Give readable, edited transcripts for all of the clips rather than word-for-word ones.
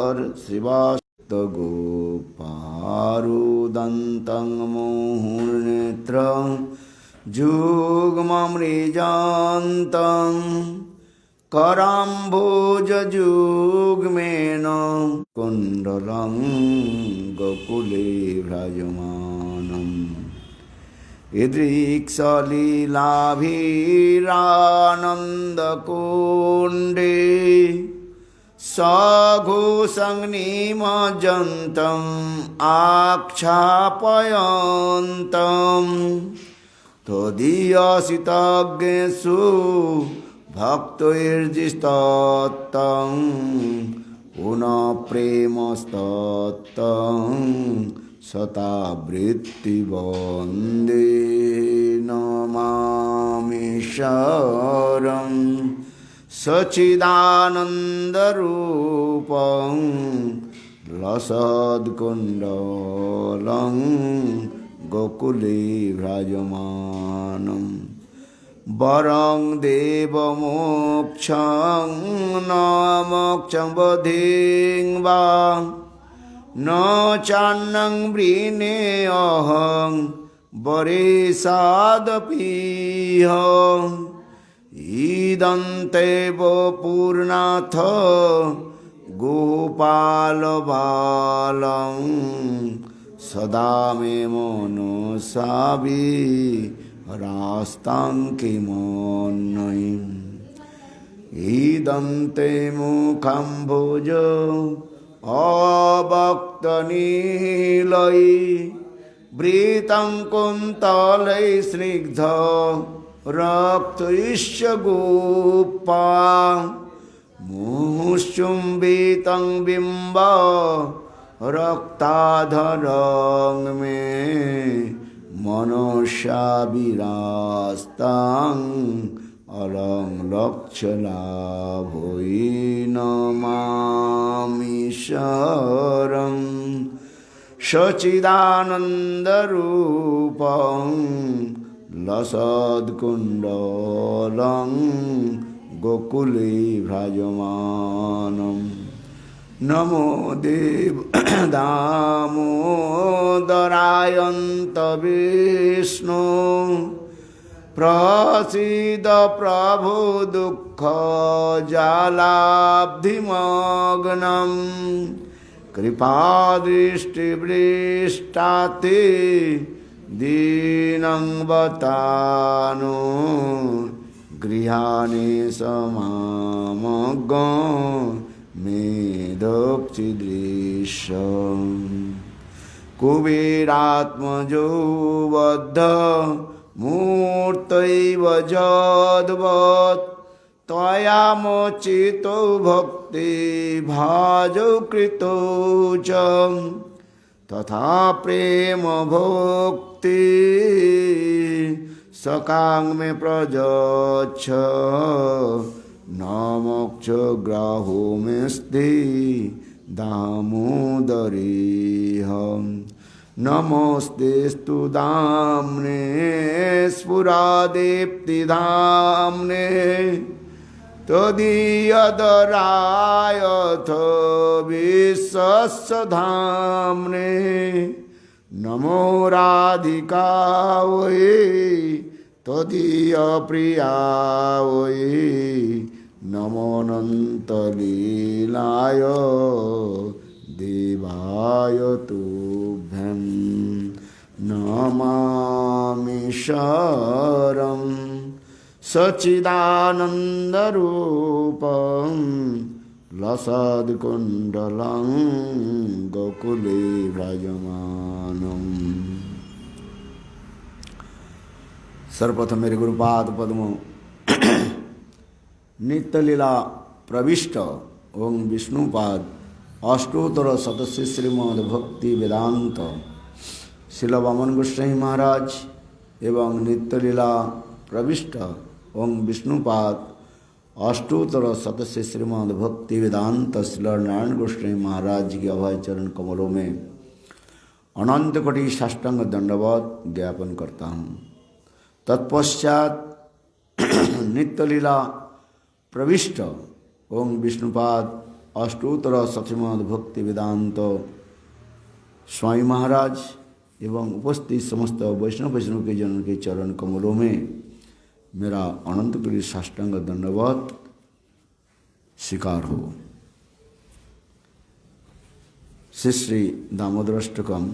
शिवास्तगोपारुदन्तं मुहुर्नेत्रं जुग्ममृजान्तं कराम्भोजयुग्मेन कुण्डलं गोकुले भ्राजमानम् यदृक्षलीलाभिरानन्दकुण्डे सघोषङ्निमज्जन्तम् आख्यापयन्तम् त्वदीयसितज्ञेषु भक्तैर्जिस्तत्तं पुनः प्रेमस्तत्तं शतावृत्तिवन्दे नमामि शरणं सच्चिदानन्दरूपं लसत्कुण्डलं गोकुले भ्राजमानं वरं देवमोक्षं न मोक्षं वधिं वा न चान्नं वृणेऽहं वरेशादपीह इदन्तेव पूर्णाथ गोपालबालं सदा मे मनसावि रास्तां किमन्यम् इदन्ते मुखम्भोज अवक्तनीलै वृतं कुन्तलै स्निग्ध रक्तैश्च गोपा मुहुश्चुम्बितं बिम्ब रक्ताधरं मे मनसा विरास्तां अलं लक्ष्यलाभै नमामि शरणं सच्चिदानन्दरूपं लसत्कुण्डलं गोकुले भ्राजमानम् नमो देव दामोदरायन्त विष्णु प्रसीद प्रभो दुःखजालाब्धिमग्नं कृपादृष्टिवृष्टाते दीनं बतानो गृहाणि समामगं मेदोक्षिदृशं कुबेरात्मजो बद्ध मूर्तैव जद्वत् त्वया मोचितो भक्ति भाजो कृतो च तथा प्रेम भक्ति सकां मे प्रयच्छ न मोक्ष ग्राहो मेस्ति दामोदरेऽहम् नमोस्तेस्तु दाम्ने स्फुरदीप्तिधाम्ने त्वदीयदरायथ विश्वस्य धाम्ने नमो राधिकायै त्वदीयप्रियायै नमोऽनन्तलीलाय देवाय तुभ्यं नमामि शरणं सच्चिदानन्दरूपं लसत्कुण्डलं गोकुले भ्राजमानम्। सर्वप्रथम मेरे गुरुपाद पद्म नित्यलीला प्रविष्ट ओं विष्णुपाद अष्टोत्तर सदस्य श्रीमद् भक्ति वेदांत शिल वामन गोस्वामी महाराज एवं नित्यलीला प्रविष्ट ओं विष्णुपाद अष्टोत्तर सदस्य श्रीमद् भक्ति वेदांत शिल नारायण गोस्वामी महाराज के अभय चरण कमलों में अनंत कोटि साष्टांग दंडवत ज्ञापन करता हूँ। तत्पश्चात नित्यलीला प्रविष्ट ओं विष्णुपाद अष्टोत्तर शतमद भक्ति वेदांत स्वामी महाराज एवं उपस्थित समस्त वैष्णव के जन के चरण कमलों में मेरा अनंत कोटि साष्टांग दंडवत स्वीकार हो। श्री श्री दामोदराष्टकम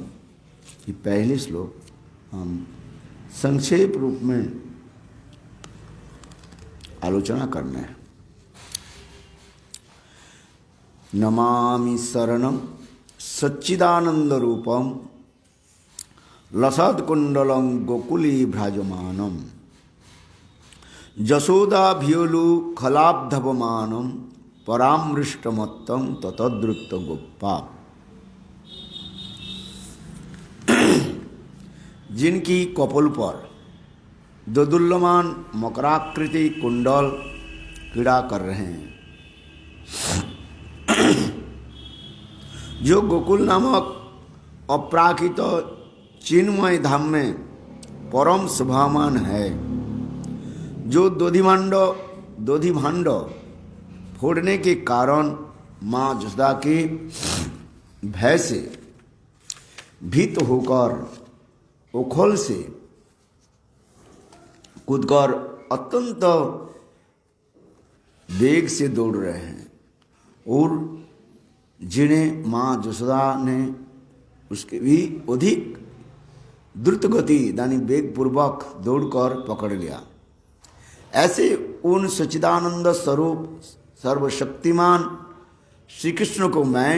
की पहले श्लोक हम संक्षेप रूप में आलोचना करना है। नमामि शरणं सच्चिदानंद रूपम लसत्कुंडलं गोकुली भ्राजमानम जशोदाभियोलु खलाब्धवमानम परामृष्टमत्तम ततद्रुत गोप्पा। जिनकी कपोल पर दोदुल्यमान मकराकृति कुंडल क्रीड़ा कर रहे हैं, जो गोकुल नामक अपराकृत चिन्मय धाम में परम शोभामान है, जो दोधिभांड फोड़ने के कारण माँ जसोदा के भय से भीत होकर उखल से कूदकर अत्यंत वेग से दौड़ रहे हैं और जिन्हें माँ जसोदा ने उसके भी अधिक द्रुत गति यानी वेग पूर्वक दौड़कर पकड़ लिया। ऐसे उन सच्चिदानंद स्वरूप सर्वशक्तिमान श्री कृष्ण को मैं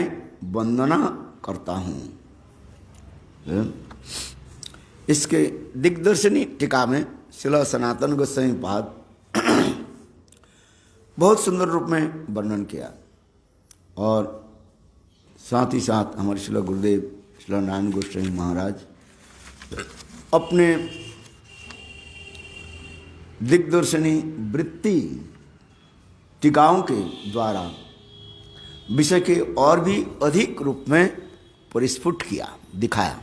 वंदना करता हूँ। इसके दिग्दर्शनी टीका में श्रील सनातन गोस्वामी पाद बहुत सुंदर रूप में वर्णन किया और साथ ही साथ हमारे श्रील गुरुदेव श्रील नारायण गोस्वामी महाराज अपने दिग्दर्शनी वृत्ति टीकाओं के द्वारा विषय के और भी अधिक रूप में परिस्फुट किया, दिखाया,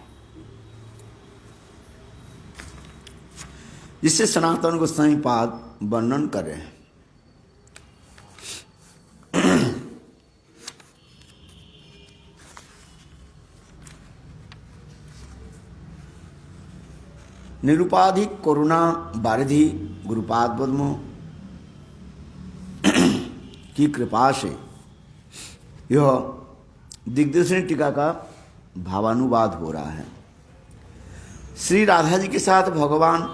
जिससे सनातन गोस्वामी पाद वर्णन कर रहे हैं। निरुपाधिक करुणा वारिधि गुरुपाद पद्म की कृपा से यह दिग्दर्शनी टीका का भावानुवाद हो रहा है। श्री राधा जी के साथ भगवान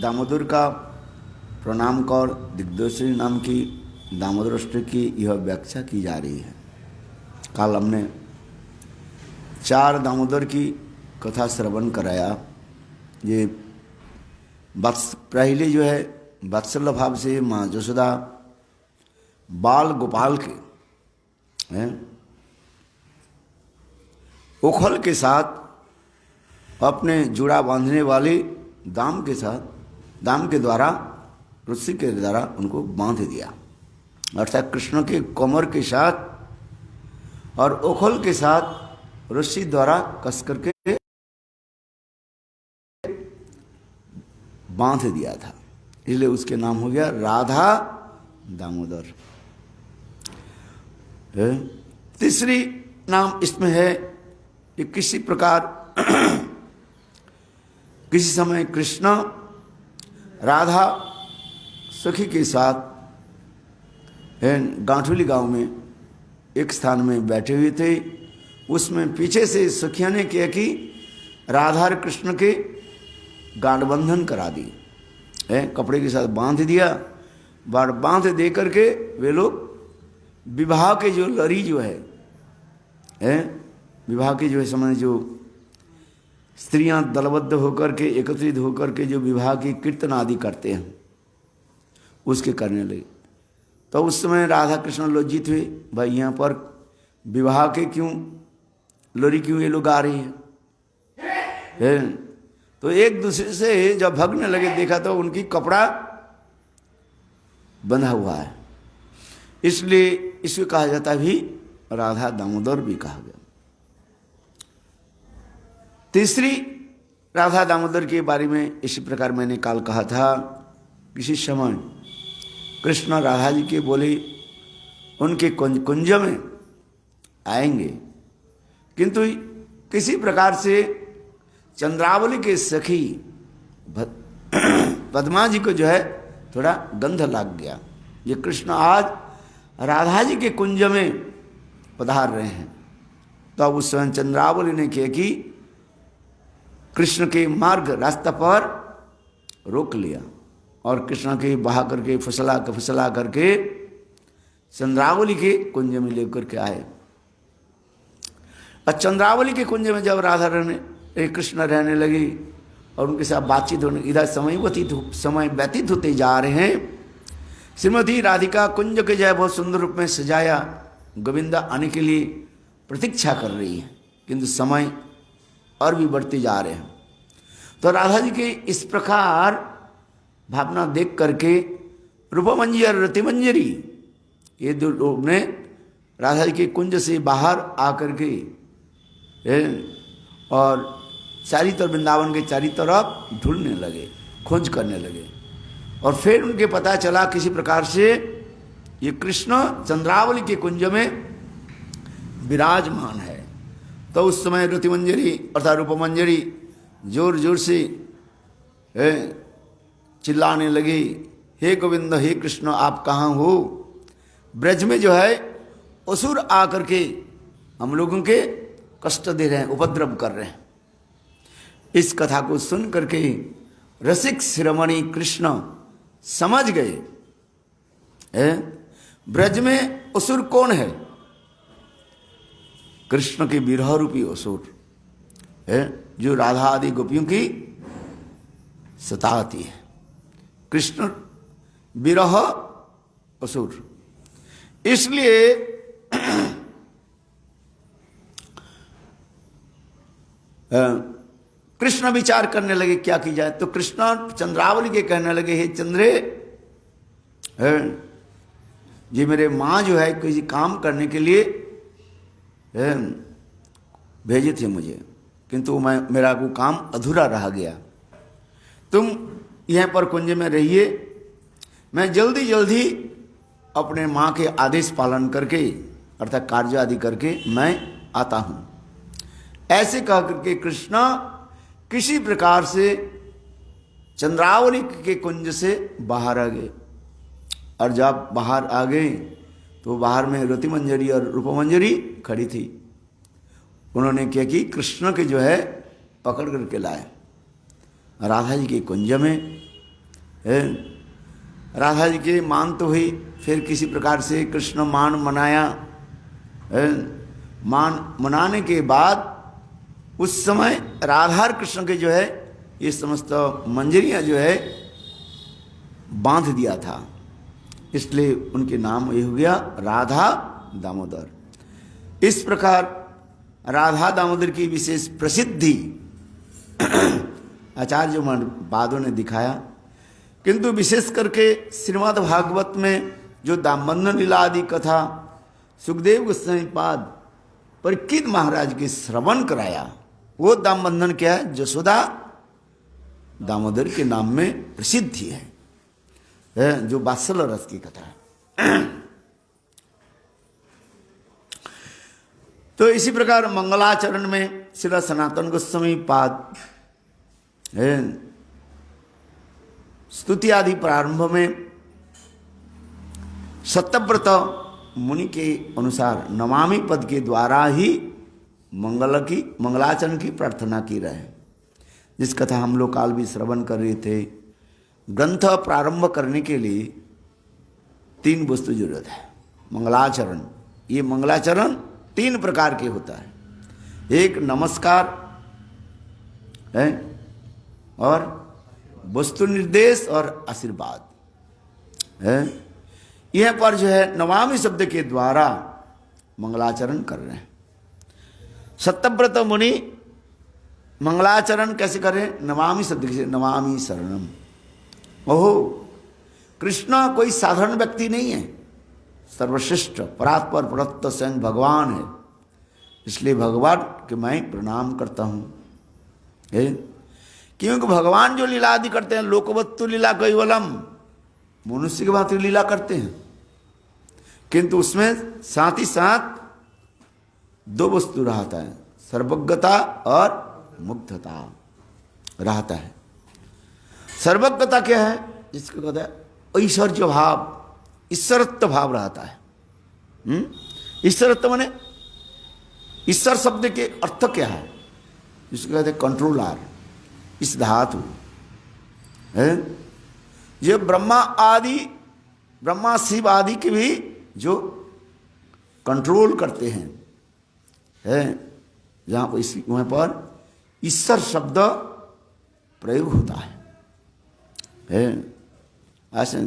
दामोदर का प्रणाम कर दिग्दर्शनी नाम की दामोदराष्टक की यह व्याख्या की जा रही है। कल हमने 4 दामोदर की कथा श्रवण कराया। ये पहले जो है वात्सल्य भाव से माँ जसोदा बाल गोपाल के उखल के साथ अपने जुड़ा बांधने वाले दाम के साथ, दाम के द्वारा, रस्सी के द्वारा उनको बांध दिया, अर्थात कृष्ण के कमर के साथ और उखल के साथ रस्सी द्वारा कस करके बांध दिया था, इसलिए उसके नाम हो गया राधा दामोदर। तीसरी नाम इसमें है कि किसी प्रकार किसी समय कृष्ण राधा सखी के साथ गांठुली गांव में एक स्थान में बैठे हुए थे। उसमें पीछे से सखिया ने किया कि राधा और कृष्ण के गांठबंधन करा दी, कपड़े के साथ बांध दिया। बांध दे करके वे लोग विवाह के जो लड़ी जो है विवाह के जो है समय जो स्त्रियां दलबद्ध होकर के एकत्रित होकर के जो विवाह की कीर्तन आदि करते हैं उसके करने लगे। तो उस समय राधा कृष्ण लज्जित हुए, भाई यहाँ पर विवाह के क्यों लोरी क्यों ये लोग आ रही है। तो एक दूसरे से जब भगने लगे देखा तो उनकी कपड़ा बंधा हुआ है, इसलिए इसको कहा जाता भी राधा दामोदर भी कहा गया। तीसरी राधा दामोदर के बारे में इसी प्रकार मैंने काल कहा था, किसी समय कृष्ण राधा जी के बोले उनके कुंज में आएंगे, किंतु किसी प्रकार से चंद्रावली के सखी पद्मा जी को जो है थोड़ा गंध लग गया, ये कृष्ण आज राधा जी के कुंज में पधार रहे हैं। तो अब उस समय चंद्रावली ने किया कि कृष्ण के मार्ग रास्ता पर रोक लिया और कृष्ण के बहा करके फुसला करके चंद्रावली के कुंज में लेकर के आए। और चंद्रावली के कुंज में जब राधा कृष्ण रहने लगी और उनके साथ बातचीत होने, इधर समय व्यतीत होते जा रहे हैं। श्रीमती राधिका कुंज के जय बहुत सुंदर रूप में सजाया, गोविंदा आने के लिए प्रतीक्षा कर रही है, किंतु समय और भी बढ़ते जा रहे हैं। तो राधा जी के इस प्रकार भावना देख करके रूपमंजरी और रतिमंजरी ये दो लोग ने राधा जी के कुंज से बाहर आकर के और चारी तरफ वृंदावन के चारी तरफ ढूंढने लगे, खोज करने लगे। और फिर उनके पता चला किसी प्रकार से ये कृष्ण चंद्रावली के कुंज में विराजमान है। तो उस समय रतिमंजरी अर्थात रूपमंजरी जोर जोर से चिल्लाने लगी, हे गोविंद, हे कृष्ण, आप कहाँ हो? ब्रज में जो है असुर आकर के हम लोगों के कष्ट दे रहे हैं, उपद्रव कर रहे हैं। इस कथा को सुन करके रसिक शिरोमणि कृष्ण समझ गए ब्रज में असुर कौन है? कृष्ण के विरह रूपी असुर है, जो राधा आदि गोपियों की सताती है। कृष्ण विरह असुर, इसलिए कृष्ण विचार करने लगे क्या की जाए। तो कृष्ण चंद्रावली के कहने लगे, हे चंद्रे, जी मेरे माँ जो है किसी काम करने के लिए भेजे थे मुझे, किंतु मेरा वो काम अधूरा रह गया। तुम यहाँ पर कुंज में रहिए, मैं जल्दी जल्दी अपने माँ के आदेश पालन करके अर्थात कार्य आदि करके मैं आता हूँ। ऐसे कह करके कृष्ण किसी प्रकार से चंद्रावली के कुंज से बाहर आ गए। और जब बाहर आ गए तो बाहर में रतिमंजरी और रूपमंजरी खड़ी थी। उन्होंने क्या कि कृष्ण के जो है पकड़ करके लाए राधा जी के कुंज में। राधा जी के मान तो हुई, फिर किसी प्रकार से कृष्ण मान मनाया। मान मनाने के बाद उस समय राधा और कृष्ण के जो है ये समस्त मंजरियाँ जो है बांध दिया था, इसलिए उनके नाम ये हो गया राधा दामोदर। इस प्रकार राधा दामोदर की विशेष प्रसिद्धि आचार्य वादों ने दिखाया। किंतु विशेष करके श्रीमद् भागवत में जो दामबंधन लीला आदि कथा सुखदेव गोस्वामी पाद परीक्षित महाराज के श्रवण कराया, वो दामबंधन क्या है? जसोदा दामोदर के नाम में प्रसिद्धि है, जो वात्सल्य रस की कथा है। तो इसी प्रकार मंगलाचरण में श्री सनातन गोस्वामी पाद स्तुति आदि प्रारंभ में सत्यव्रत मुनि के अनुसार नमामि पद के द्वारा ही मंगलाचरण की प्रार्थना की रहे, जिस कथा हम लोग काल भी श्रवण कर रहे थे। ग्रंथ प्रारंभ करने के लिए 3 वस्तु जरूरत है। मंगलाचरण, ये मंगलाचरण 3 प्रकार के होता है। एक नमस्कार है और वस्तु निर्देश और आशीर्वाद है। यह पर जो है नमामि शब्द के द्वारा मंगलाचरण कर रहे हैं। सत्यव्रत मुनि मंगलाचरण कैसे करें? नमामि शब्द से, नमामि शरणम। ओहो, कृष्ण कोई साधारण व्यक्ति नहीं है, सर्वश्रेष्ठ परात्पर परत्व स्वयं भगवान है। इसलिए भगवान के मैं प्रणाम करता हूँ, क्योंकि भगवान जो लीला आदि करते हैं लोकवत्तु लीला कैवलम, मनुष्य की भांति लीला करते हैं, किंतु उसमें साथ ही साथ दो वस्तु रहता है, सर्वज्ञता और मुग्धता रहता है। सर्वज्ञता क्या है? जिसको कहते हैं ऐश्वर्य भाव, ईश्वरत्व भाव रहता है। ईश्वरत्व माने ईश्वर शब्द के अर्थ क्या है? जिसको कहते हैं कंट्रोलर, इस धातु है। ये ब्रह्मा शिव आदि के भी जो कंट्रोल करते हैं, है जहाँ पर वहाँ पर ईश्वर शब्द प्रयोग होता है। ऐसे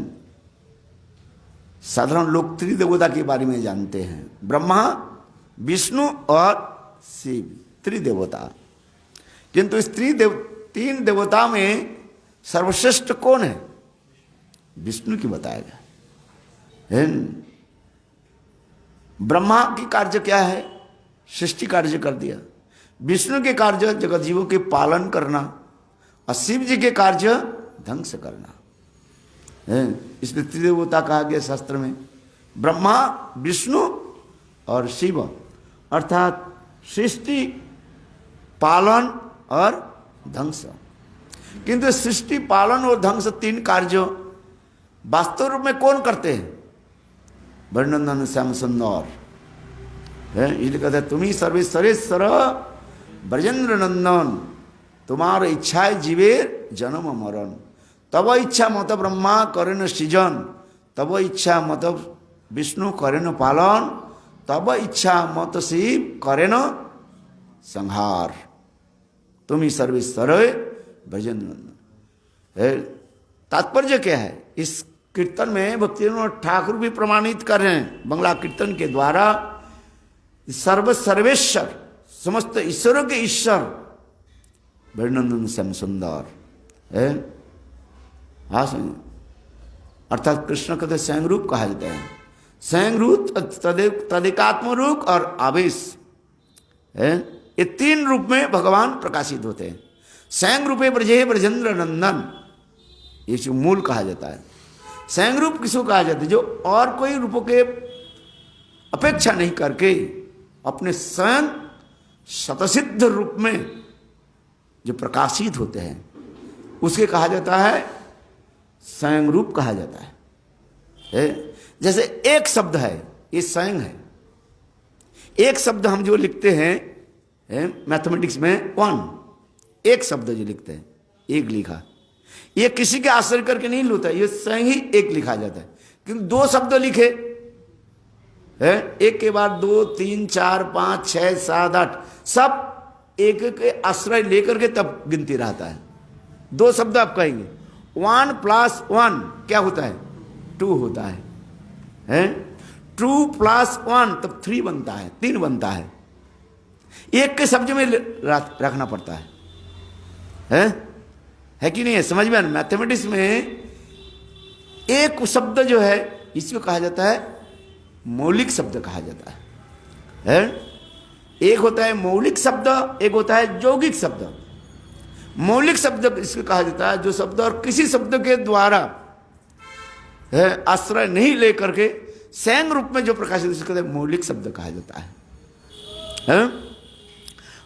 साधारण लोग त्रिदेवता के बारे में जानते हैं, ब्रह्मा विष्णु और शिव त्रिदेवता। किंतु इस तीन देवता में सर्वश्रेष्ठ कौन है? विष्णु की बताएगा। ब्रह्मा की कार्य क्या है? सृष्टि कार्य कर दिया। विष्णु के कार्य जगत जीवों के पालन करना, और शिव जी के कार्य ध्वंस करना है। इसलिए त्रिदेवता कहा गया शास्त्र में, ब्रह्मा विष्णु और शिव, अर्थात सृष्टि पालन और ध्वंस। किंतु सृष्टि पालन और ध्वंस तीन कार्य वास्तव रूप में कौन करते हैं? वर्णनंदन श्याम सुंदर है। इसलिए कहते हैं तुम ही सर्वेश्वरेश्वर ब्रजेंद्र नंदन, तुम्हारा इच्छा है जीवेर जन्म मरण, तब इच्छा मत ब्रह्मा करेन सृजन, तब इच्छा मत विष्णु करेन पालन, तब इच्छा मत शिव करेन संहार। तुम ही सर्वेश्वर ब्रजेंद्र नंदन। तात्पर्य क्या है? इस कीर्तन में भक्तिविनोद ठाकुर भी प्रमाणित कर रहे हैं बंगला कीर्तन के द्वारा, सर्वेश्वर समस्त ईश्वरों के ईश्वर वर्णनंदन श्याम सुंदर है। हाँ सुनिए, अर्थात कृष्ण कहते स्वयं रूप कहा जाता है। स्वयं रूप, तदेकात्म रूप और आवेश है। ये तीन रूप में भगवान प्रकाशित होते हैं। स्वयं रूपे ब्रजे ब्रजेंद्र नंदन, ये जो मूल कहा जाता है। स्वयं रूप किसको कहा जाता है? जो और कोई रूपों के अपेक्षा नहीं करके अपने स्वयं शतसिद्ध रूप में जो प्रकाशित होते हैं, उसके कहा जाता है स्वयं रूप कहा जाता है। जैसे एक शब्द है, ये स्वयं है। एक शब्द हम जो लिखते हैं मैथमेटिक्स में, वन, एक शब्द जो लिखते हैं, एक लिखा, ये किसी के आश्रय करके नहीं होता, ये स्वयं ही एक लिखा जाता है। क्योंकि दो शब्द लिखे है, एक के बाद 2 3 4 5 6 7 8 सब एक के आश्रय लेकर के तब गिनती रहता है। दो शब्द आप कहेंगे, 1 + 1 क्या होता है? 2 होता है। 2 + 1 तब 3 बनता है, 3 बनता है। एक के शब्द में रखना पड़ता है कि नहीं है? समझ में? मैथमेटिक्स में एक शब्द जो है इसको कहा जाता है मौलिक शब्द कहा जाता है। एक होता है मौलिक शब्द, एक होता है यौगिक शब्द। मौलिक शब्द इसको कहा जाता है जो शब्द और किसी शब्द के द्वारा आश्रय नहीं लेकर के स्वयं रूप में जो प्रकाशित, इसको मौलिक शब्द कहा जाता है।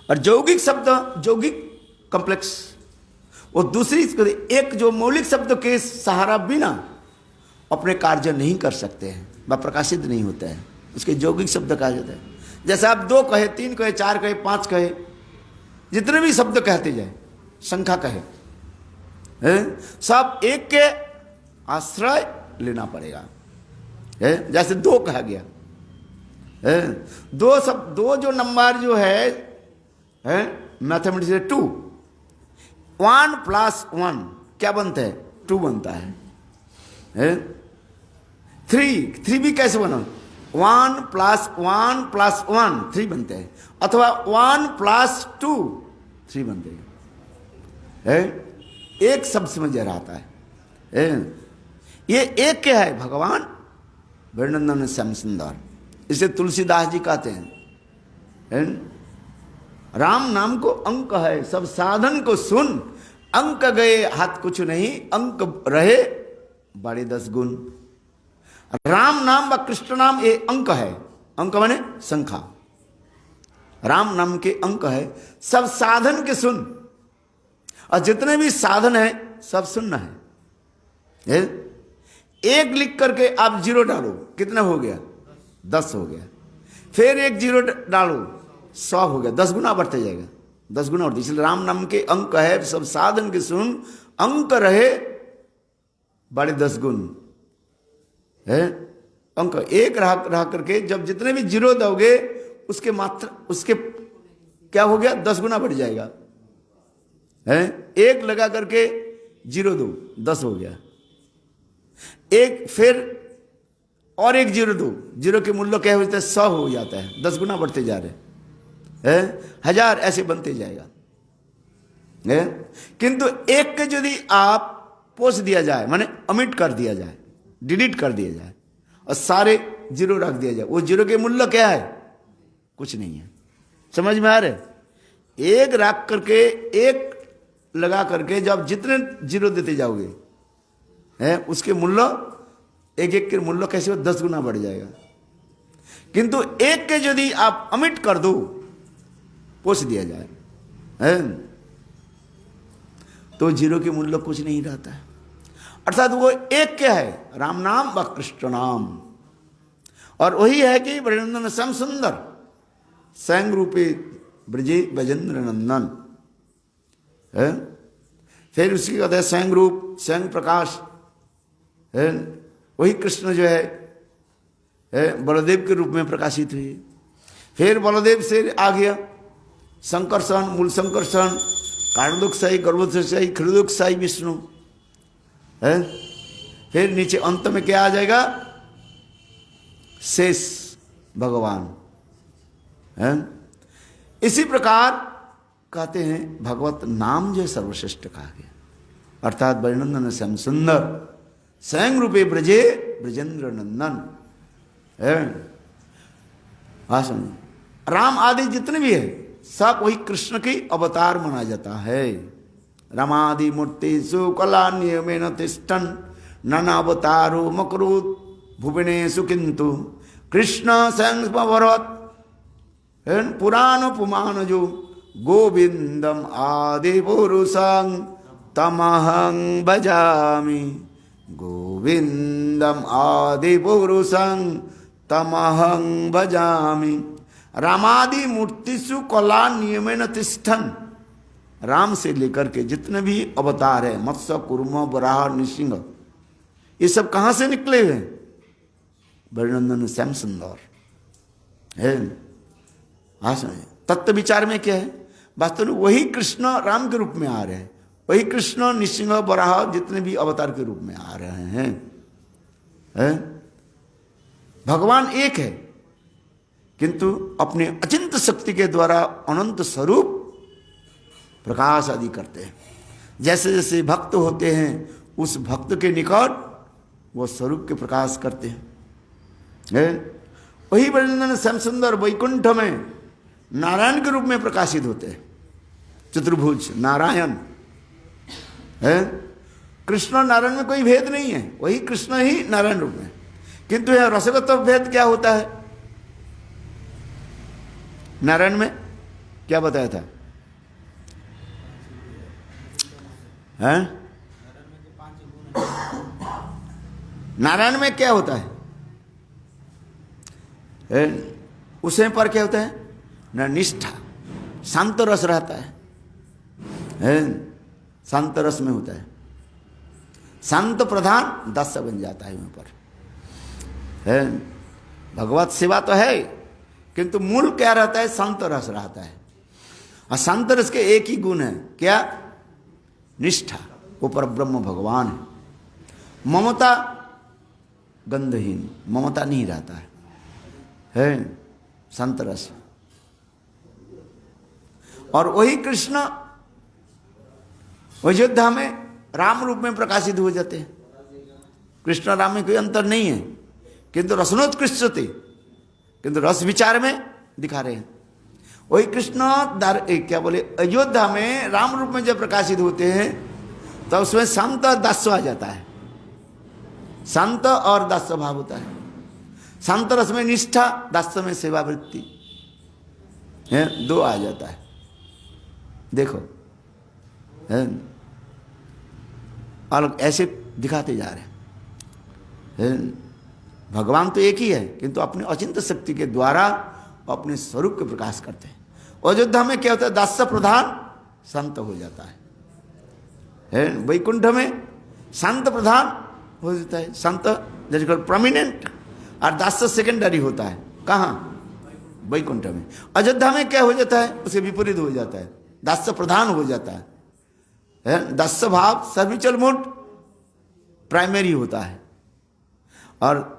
और यौगिक शब्द, यौगिक कॉम्प्लेक्स, वो दूसरी एक जो मौलिक शब्द के सहारा बिना अपने कार्य नहीं कर सकते हैं, वह प्रकाशित नहीं होता है, उसके यौगिक शब्द कहा जाता है। जैसे आप 2 कहे, 3 कहे, 4 कहे, 5 कहे, जितने भी शब्द कहते जाए, संख्या कहे, सब एक के आश्रय लेना पड़ेगा। जैसे 2 कहा गया, 2 जो नंबर जो है मैथमेटिक्स में 2, 1 + 1 क्या बनता है? 2 बनता है। 3 भी कैसे बना? 1 + 1 + 1 3 बनते हैं, अथवा 1 + 2 3 बनते हैं। एक शब्द समझ आता है। ये एक क्या है? भगवान वर्णनंदन श्याम सुंदर। इसे तुलसीदास जी कहते हैं, राम नाम को अंक है, सब साधन को सुन, अंक गए हाथ कुछ नहीं, अंक रहे बड़े 10 गुण। राम नाम व कृष्ण नाम ये अंक है। अंक माने संख्या राम नाम के अंक है, सब साधन के सुन, और जितने भी साधन है सब सुनना है। एक लिख करके आप 0 डालो, कितना हो गया? 10 हो गया। फिर एक 0 डालो, 100 हो गया। 10 गुना बढ़ते जाएगा, 10 गुना बढ़ते। इसलिए राम नाम के अंक है, सब साधन के सुन, अंक रहे बड़े 10 गुण है। अंक एक रहा करके जब जितने भी 0 दोगे उसके मात्रा, उसके क्या हो गया? 10 गुना बढ़ जाएगा है। एक लगा करके 0 दो, 10 हो गया। एक फिर और एक 0 दो, 0 के मूल्य क्या होता है? 100 हो जाता है। 10 गुना बढ़ते जा रहे हैं, 1000 ऐसे बनते जाएगा है। किंतु एक के यदि आप पोष दिया जाए, माने अमिट कर दिया जाए, डिलीट कर दिया जाए और सारे 0 रख दिया जाए, वो 0 के मूल्य क्या है? कुछ नहीं है। समझ में आ रहे? एक रख करके, एक लगा करके जब जितने 0 देते जाओगे है, उसके मूल्य एक एक के मूल्य कैसे हो? 10 गुना बढ़ जाएगा। किंतु एक के यदि आप अमिट कर दो, पोष दिया जाए है, तो 0 के मूल्य कुछ नहीं रहता है। अर्थात वो एक क्या है? राम नाम व कृष्ण नाम। और वही है कि ब्रजनंदन श्याम सुंदर स्वयं रूपे ब्रजे ब्रजेंद्र नंदन है। फिर उसकी कहते हैं स्वयं रूप, स्वयं प्रकाश है। वही कृष्ण जो है बलदेव के रूप में प्रकाशित हुए। फिर बलदेव से आ गया संकर्षण, मूल संकर्षण, कारणदुखसाई, गर्भोत्साई, क्षुदुखसाई विष्णु है। फिर नीचे अंत में क्या आ जाएगा? शेष भगवान है। इसी प्रकार कहते हैं भगवत नाम जो सर्वश्रेष्ठ कहा गया। अर्थात ब्रजनंदन श्याम सुंदर स्वयं रूपे ब्रजे ब्रजेंद्र नंदन है। राम आदि जितने भी है सब वही कृष्ण की अवतार माना जाता है। रामादि मूर्तिषु कलान्यमेन तिष्ठन् ननावतारो मकरुत् भुवनेषु किन्तु कृष्ण संस्मरत् पुराण पुमानजो गोविंदम आदि पुरुषं तमहं भजामि। गोविंदम आदि पुरुषं तमहं भजामि। रामादि मूर्तिषु कला नियमेन तिष्ठन्। राम से लेकर के जितने भी अवतार है, मत्स्य, कूर्म, वराह, नृसिंह, ये सब कहाँ से निकले हुए? ब्रजनंदन श्याम सुंदर है। तत्व विचार में क्या है? वास्तव में वही कृष्ण राम के रूप में आ रहे हैं, वही कृष्ण नृसिंह, वराह जितने भी अवतार के रूप में आ रहे हैं है? भगवान एक है, किंतु अपने अचिंत शक्ति के द्वारा अनंत स्वरूप प्रकाश आदि करते हैं। जैसे जैसे भक्त होते हैं उस भक्त के निकट वो स्वरूप के प्रकाश करते हैं। वही ब्रजनंदन श्याम सुंदर वैकुंठ में नारायण के रूप में प्रकाशित होते हैं। चतुर्भुज नारायण है। कृष्ण नारायण में कोई भेद नहीं है, वही कृष्ण ही नारायण रूप में। किंतु यह रसगत भेद क्या होता है? नारायण में क्या बताया था? हैं? नारायण में क्या होता है? उसमें पर क्या होता है? न निष्ठा, शांत रस रहता है। शांत रस में होता है, शांत प्रधान दास्य बन जाता है वहां पर। भगवत सेवा तो है, किंतु मूल क्या रहता है? शांत रस रहता है। और शांत रस के एक ही गुण है, क्या? निष्ठा। वो पर ब्रह्म भगवान है। ममता गंधहीन, ममता नहीं रहता है शांत रस। और वही कृष्ण अयोध्या में राम रूप में प्रकाशित हो जाते हैं। कृष्ण राम में कोई अंतर नहीं है, किंतु रसनोत्कृष्ट थे, किंतु रस विचार में दिखा रहे हैं। वही कृष्ण क्या बोले, अयोध्या में राम रूप में जब प्रकाशित होते हैं तो उसमें शांत और दास्य आ जाता है। शांत और दास्य भाव होता है। शांत रस में निष्ठा, दास्य में सेवा वृत्ति है, 2 आ जाता है। देखो है, अलग ऐसे दिखाते जा रहे हैं। भगवान तो एक ही है, किंतु अपने अचिंत्य शक्ति के द्वारा अपने स्वरूप के प्रकाश करते हैं। अयोध्या में क्या होता है, दास्य प्रधान संत हो जाता है। वैकुंठ में संत प्रधान हो जाता है, संत जैसे प्रोमिनेंट, और दास्य सेकेंडरी होता है। कहाँ? वैकुंठ में। अयोध्या में क्या हो जाता है, उसे विपरीत हो जाता है, दास्य प्रधान हो जाता है। दास्य भाव सर्विचल मूड प्राइमरी होता है, और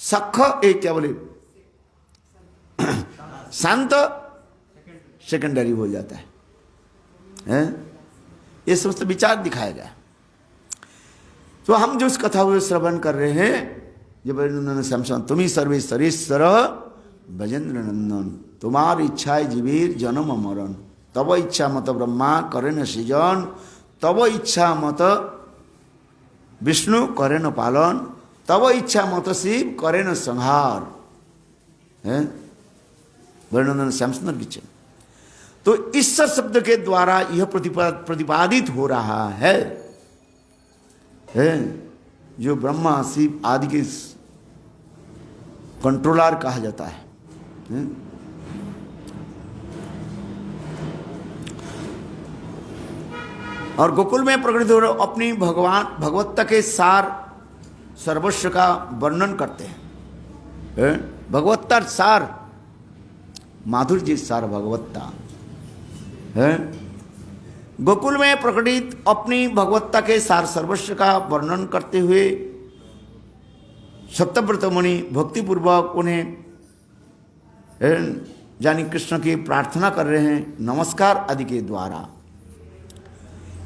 सख एक क्या बोले शांत सेकेंडरी हो जाता है। ये समस्त विचार दिखाया गया। तो हम जो इस कथा को श्रवण कर रहे हैं, जब सैमसन तुम्ही सर्वेश्वरेश्वर भजेंद्र नंदन, तुम्हारी इच्छा जीवीर जन्म मरण, तब इच्छा मत ब्रह्मा करे न सृजन, तब इच्छा मत विष्णु करे न पालन, तब इच्छा मत शिव करे न संहार। वर्णन श्याम सुंदर की। तो ईश्वर शब्द के द्वारा यह प्रतिपादित हो रहा है, जो ब्रह्मा शिव आदि के कंट्रोलर कहा जाता है। और गोकुल में प्रकट हो अपनी भगवत्ता के सार सर्वस्व का वर्णन करते हैं। भगवत्ता सार, माधुर्य सार भगवत्ता है। गोकुल में प्रकटित अपनी भगवत्ता के सार सर्वस्व का वर्णन करते हुए सत्यव्रत मुनि भक्तिपूर्वक उन्हें यानी कृष्ण की प्रार्थना कर रहे हैं नमस्कार आदि के द्वारा।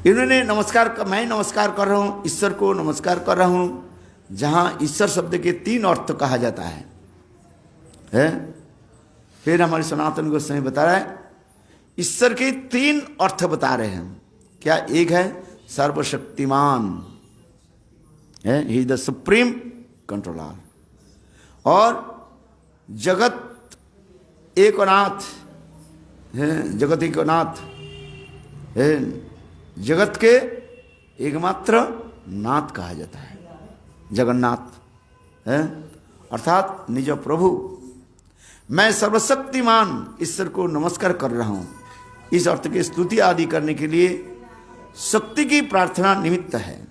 इन्होंने मैं नमस्कार कर रहा हूँ, ईश्वर को नमस्कार कर रहा हूँ, जहाँ ईश्वर शब्द के 3 अर्थ कहा जाता है। फिर हमारे सनातन गोस्वामी बता रहा है, ईश्वर के 3 अर्थ बता रहे हैं। क्या? एक है सर्वशक्तिमान, he is the supreme controller, और जगत एकनाथ है, जगत एकनाथ है, जगत के एकमात्र नाथ कहा जाता है, जगन्नाथ है, अर्थात निज प्रभु। मैं सर्वशक्तिमान ईश्वर को नमस्कार कर रहा हूं, इस अर्थ की स्तुति आदि करने के लिए शक्ति की प्रार्थना निमित्त है।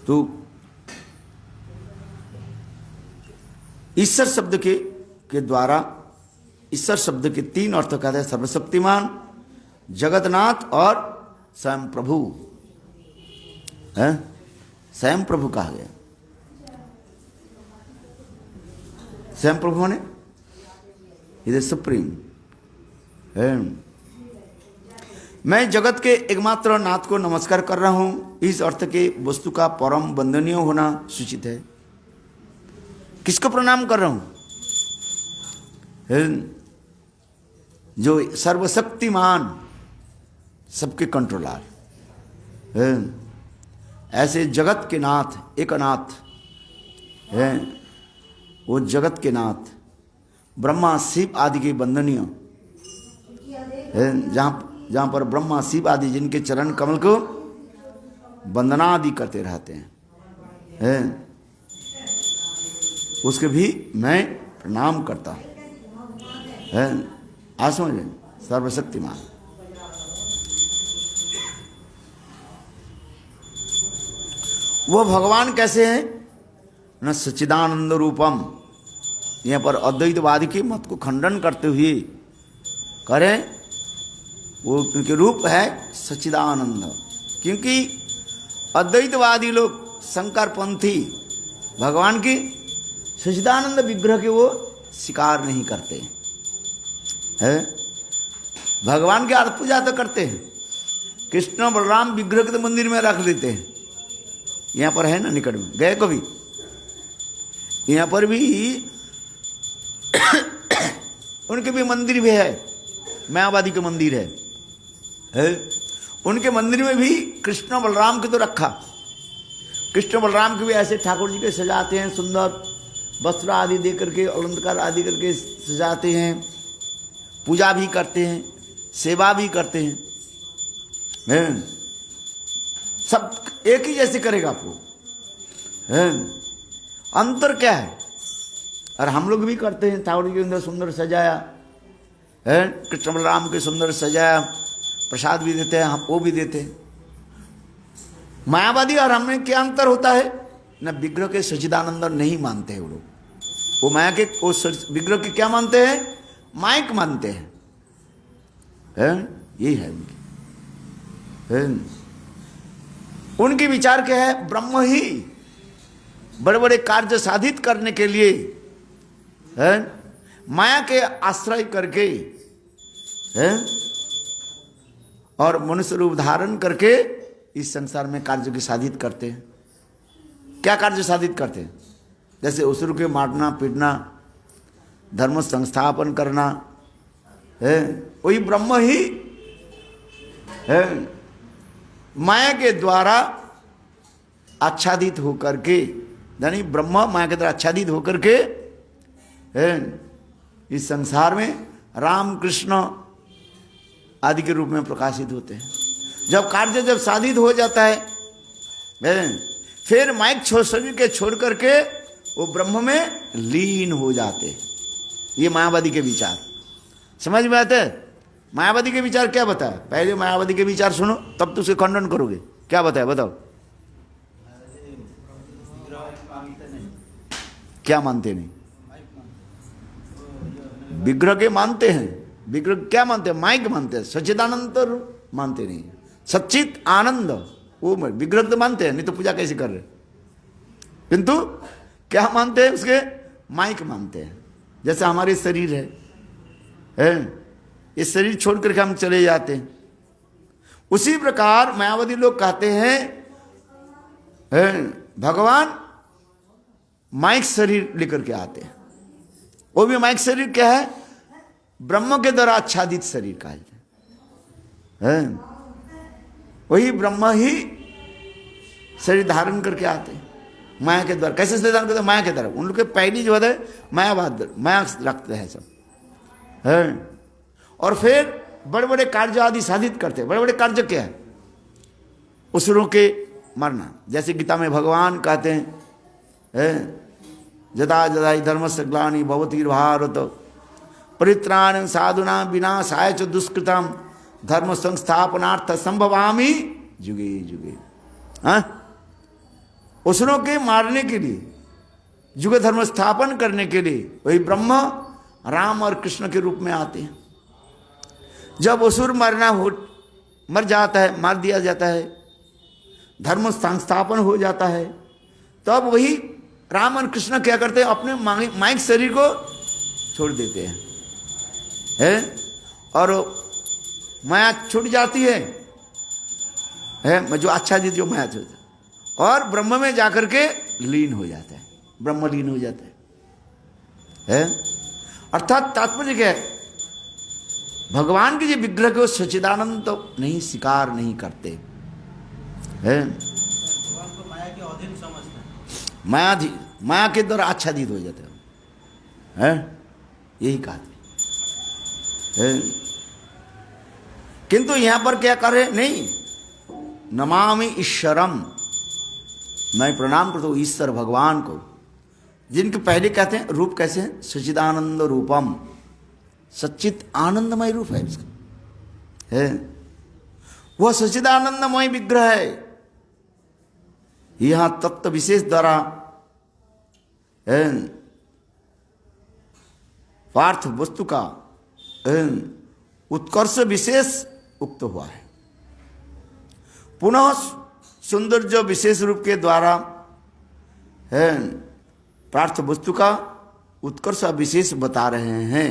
तो ईश्वर शब्द के द्वारा, ईश्वर शब्द के 3 अर्थ कहते हैं, सर्वशक्तिमान, जगन्नाथ और स्वयं प्रभु है। स्वयं प्रभु कहा गया। स्वयं प्रभु माने इज सुप्रीम है। मैं जगत के एकमात्र नाथ को नमस्कार कर रहा हूं, इस अर्थ के वस्तु का परम वंदनीय होना सूचित है। किसको प्रणाम कर रहा हूं? जो सर्वशक्तिमान, सबके कंट्रोलर है, ऐसे जगत के नाथ, एक नाथ है, वो जगत के नाथ ब्रह्मा शिव आदि के वंदनीय है। जहाँ पर ब्रह्मा शिव आदि जिनके चरण कमल को वंदना आदि करते रहते हैं, उसके भी मैं प्रणाम करता हूँ। आज समझ, सर्वशक्तिमान। वो भगवान कैसे हैं? न सच्चिदानंद रूपम, यहाँ पर अद्वैतवादी के मत को खंडन करते हुए करें, वो उनके रूप है सच्चिदानंद। क्योंकि अद्वैतवादी लोग, शंकरपंथी, भगवान की सच्चिदानंद विग्रह के वो स्वीकार नहीं करते हैं। भगवान की आरती पूजा तो करते हैं, कृष्ण बलराम विग्रह के तो मंदिर में रख लेते हैं। यहाँ पर है ना, निकट में गए कभी? यहाँ पर भी उनके भी मंदिर भी है, मायावादी के मंदिर है? उनके मंदिर में भी कृष्ण बलराम के तो रखा, कृष्ण बलराम के भी ऐसे ठाकुर जी के सजाते हैं, सुंदर वस्त्र आदि दे करके, अलंकार आदि करके सजाते हैं, पूजा भी करते हैं, सेवा भी करते हैं। सब एक ही जैसे करेगा आपको, अंतर क्या है? और हम लोग भी करते हैं, ठाकुर जी के अंदर सुंदर सजाया है, कृष्ण बलराम के सुंदर सजाया, प्रसाद भी देते हैं, हम वो भी देते हैं। मायावादी और हमें क्या अंतर होता है? न विग्रह के सच्चिदानंद नहीं मानते हैं वो लोग, वो माया के वो विग्रह के क्या मानते हैं? माइक मानते हैं, यही है उनकी विचार क्या है? ब्रह्म ही बड़े बड़े कार्य साधित करने के लिए माया के आश्रय करके और मनुष्य रूप धारण करके इस संसार में कार्य के साधित करते हैं। क्या कार्य साधित करते हैं? जैसे असुर के मारना पीटना, धर्म संस्थापन करना है, वही ब्रह्म ही है माया के द्वारा आच्छादित होकर के, यानी ब्रह्म माया के द्वारा आच्छादित होकर के इस संसार में राम कृष्ण आदि के रूप में प्रकाशित होते हैं। जब कार्य जब साधित हो जाता है फिर माइक शरीर के छोड़ करके वो ब्रह्म में लीन हो जाते हैं। ये मायावादी के विचार समझ में आते हैं? मायावादी के विचार क्या बताया? पहले मायावादी के विचार सुनो, तब तो उसे खंडन करोगे। क्या बताया बताओ? क्या मानते नहीं? विग्रह के मानते हैं। विग्रह क्या मानते हैं? माइक मानते हैं, सच्चिदानंद मानते नहीं। सच्चित आनंद वो विग्रह तो मानते हैं, नहीं तो पूजा कैसे कर रहे? किंतु क्या मानते हैं? उसके माइक मानते हैं। जैसे हमारे शरीर है, इस शरीर छोड़ करके हम चले जाते हैं, उसी प्रकार मायावादी लोग कहते हैं भगवान माइक शरीर लेकर के आते हैं। वो भी माइक शरीर क्या है? ब्रह्म के द्वारा आच्छादित शरीर का है। वही ब्रह्म ही शरीर धारण करके आते हैं माया के द्वारा। कैसे शरीर धारण करते हैं? माया के द्वारा। उन लोग के पहली जो है मायावाद, माया रखते हैं सब है। और फिर बड़े बड़े कार्य आदि साधित करते हैं। बड़े बड़े कार्य क्या है? असुरों के मरना। जैसे गीता में भगवान कहते हैं जदा जदा धर्मस्य ग्लानि भवति भारत परित्राण साधुना विनाशाय च दुष्कृतम धर्म संस्थापनार्थ संभवामि जुगे जुगे। असुरों के मारने के लिए, जुगे धर्म स्थापन करने के लिए वही ब्रह्म राम और कृष्ण के रूप में आते हैं। जब असुर मर जाता है, मार दिया जाता है, धर्म संस्थापन हो जाता है, तब वही राम और कृष्ण क्या करते हैं? अपने माइक शरीर को छोड़ देते हैं और माया छूट जाती है जो आच्छादित जो माया छूट, और ब्रह्म में जाकर के लीन हो जाता है, ब्रह्म लीन हो जाता है। अर्थात तात्पर्य क्या है? भगवान के जो विग्रह को सच्चिदानंद तो नहीं स्वीकार नहीं करते हैं, भगवान को माया के अधीन समझते हैं, माया के द्वारा आच्छादित हो जाते हैं, यही कहते हैं। किंतु यहां पर क्या कर रहे? नहीं, नमामि ईश्वरम, मैं प्रणाम करता हूं ईश्वर भगवान को, जिनके पहले कहते हैं रूप कैसे हैं? सच्चिदानंद रूपम, सच्चित आनंदमय रूप है उसका है। वह सच्चिदानंदमय विग्रह है। यहां तत्व विशेष द्वारा पार्थ वस्तु का उत्कर्ष विशेष उक्त हुआ है। पुनः सुंदर जो विशेष रूप के द्वारा है पार्थ वस्तु का उत्कर्ष विशेष बता रहे हैं।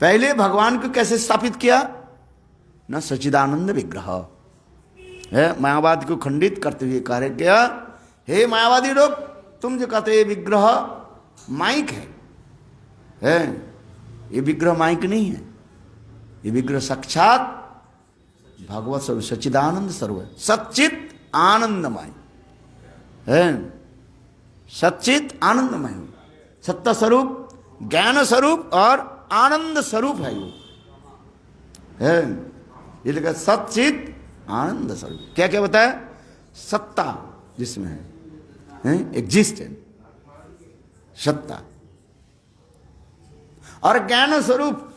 पहले भगवान को कैसे स्थापित किया? न सच्चिदानंद विग्रह है। मायावादी को खंडित करते हुए कह रहे क्या? हे मायावादी लोग, तुम जो कहते ये विग्रह माइक है, ये विग्रह माइक नहीं है, ये विग्रह साक्षात भगवत स्वरूप सच्चिदानंद स्वरूप है, सच्चित आनंदमय है, सच्चित आनंदमय हो, सत्ता स्वरूप, ज्ञान स्वरूप और आनंद स्वरूप है वो है। ये लिखा सच्चित आनंद स्वरूप। क्या क्या बताया? सत्ता जिसमें है एग्जिस्टेंस, सत्ता, और ज्ञान स्वरूप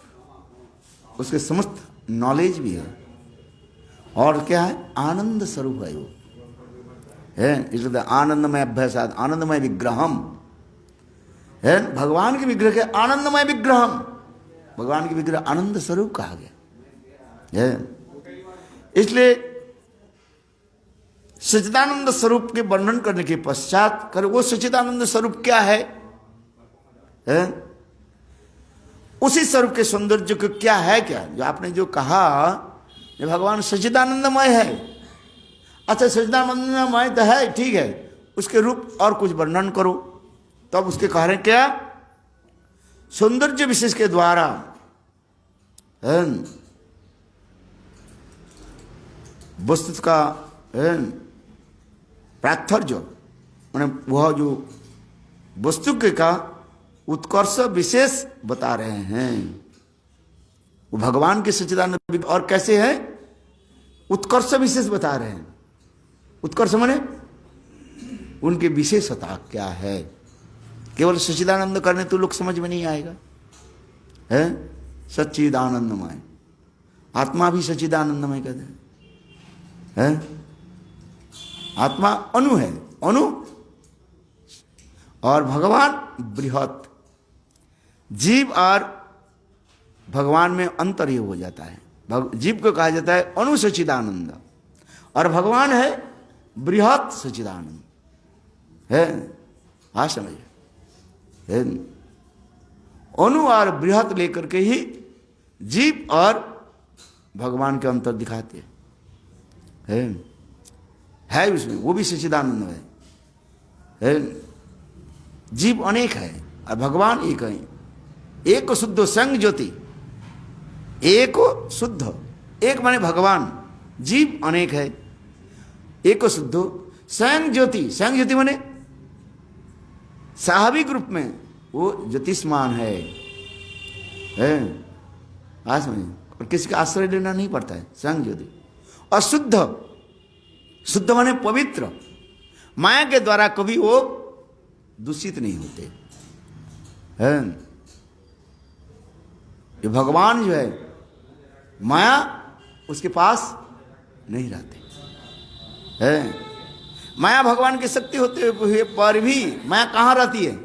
उसके समस्त नॉलेज भी है, और क्या है? आनंद स्वरूप है वो है। इसलिए आनंदमय अभ्यासात आनंदमय विग्रहम है। भगवान के विग्रह के आनंदमय विग्रहम, भगवान के विग्रह आनंद स्वरूप कहा गया है। इसलिए सच्चिदानंद स्वरूप के वर्णन करने के पश्चात कर वो सच्चिदानंद स्वरूप क्या है? उसी स्वरूप के सौंदर्य को क्या है? क्या जो आपने जो कहा ये भगवान सच्चिदानंदमय है। अच्छा, सच्चिदानंदमय तो है, ठीक है, उसके रूप और कुछ वर्णन करो। तब तो उसके कह रहे क्या? सौंदर्य विशेष के द्वारा वस्तु का प्राथर्य, मैंने वह जो वस्तु के का उत्कर्ष विशेष बता रहे हैं। वो भगवान के सच्चिदानंद और कैसे है उत्कर्ष विशेष बता रहे हैं। उत्कर्ष माने उनकी विशेषता क्या है। केवल सच्चिदानंद करने तो लोग समझ में नहीं आएगा है। सच्चिदानंदमय, आत्मा भी सच्चिदानंदमय कहते हैं। आत्मा अणु है, अणु, और भगवान बृहत। जीव और भगवान में अंतर ही हो जाता है। जीव को कहा जाता है अणु सच्चिदानंद, और भगवान है बृहत सच्चिदानंद है। हाँ समझिए, अणु और बृहत लेकर के ही जीव और भगवान के अंतर दिखाते है उसमें, वो भी सच्चिदानंद है। जीव अनेक है और भगवान एक है। एक शुद्ध संग ज्योति, एक शुद्ध, एक माने भगवान, जीव अनेक है, एक शुद्ध संग ज्योति। संग ज्योति माने स्वाभाविक रूप में वो ज्योतिष्मान है। आज समझिए, और किसी का आश्रय लेना नहीं पड़ता है। संग ज्योति। और शुद्ध, शुद्ध माने पवित्र, माया के द्वारा कभी वो दूषित नहीं होते हैं। ये भगवान जो है माया उसके पास नहीं रहते हैं। माया भगवान की शक्ति होते हुए पर भी माया कहाँ रहती है?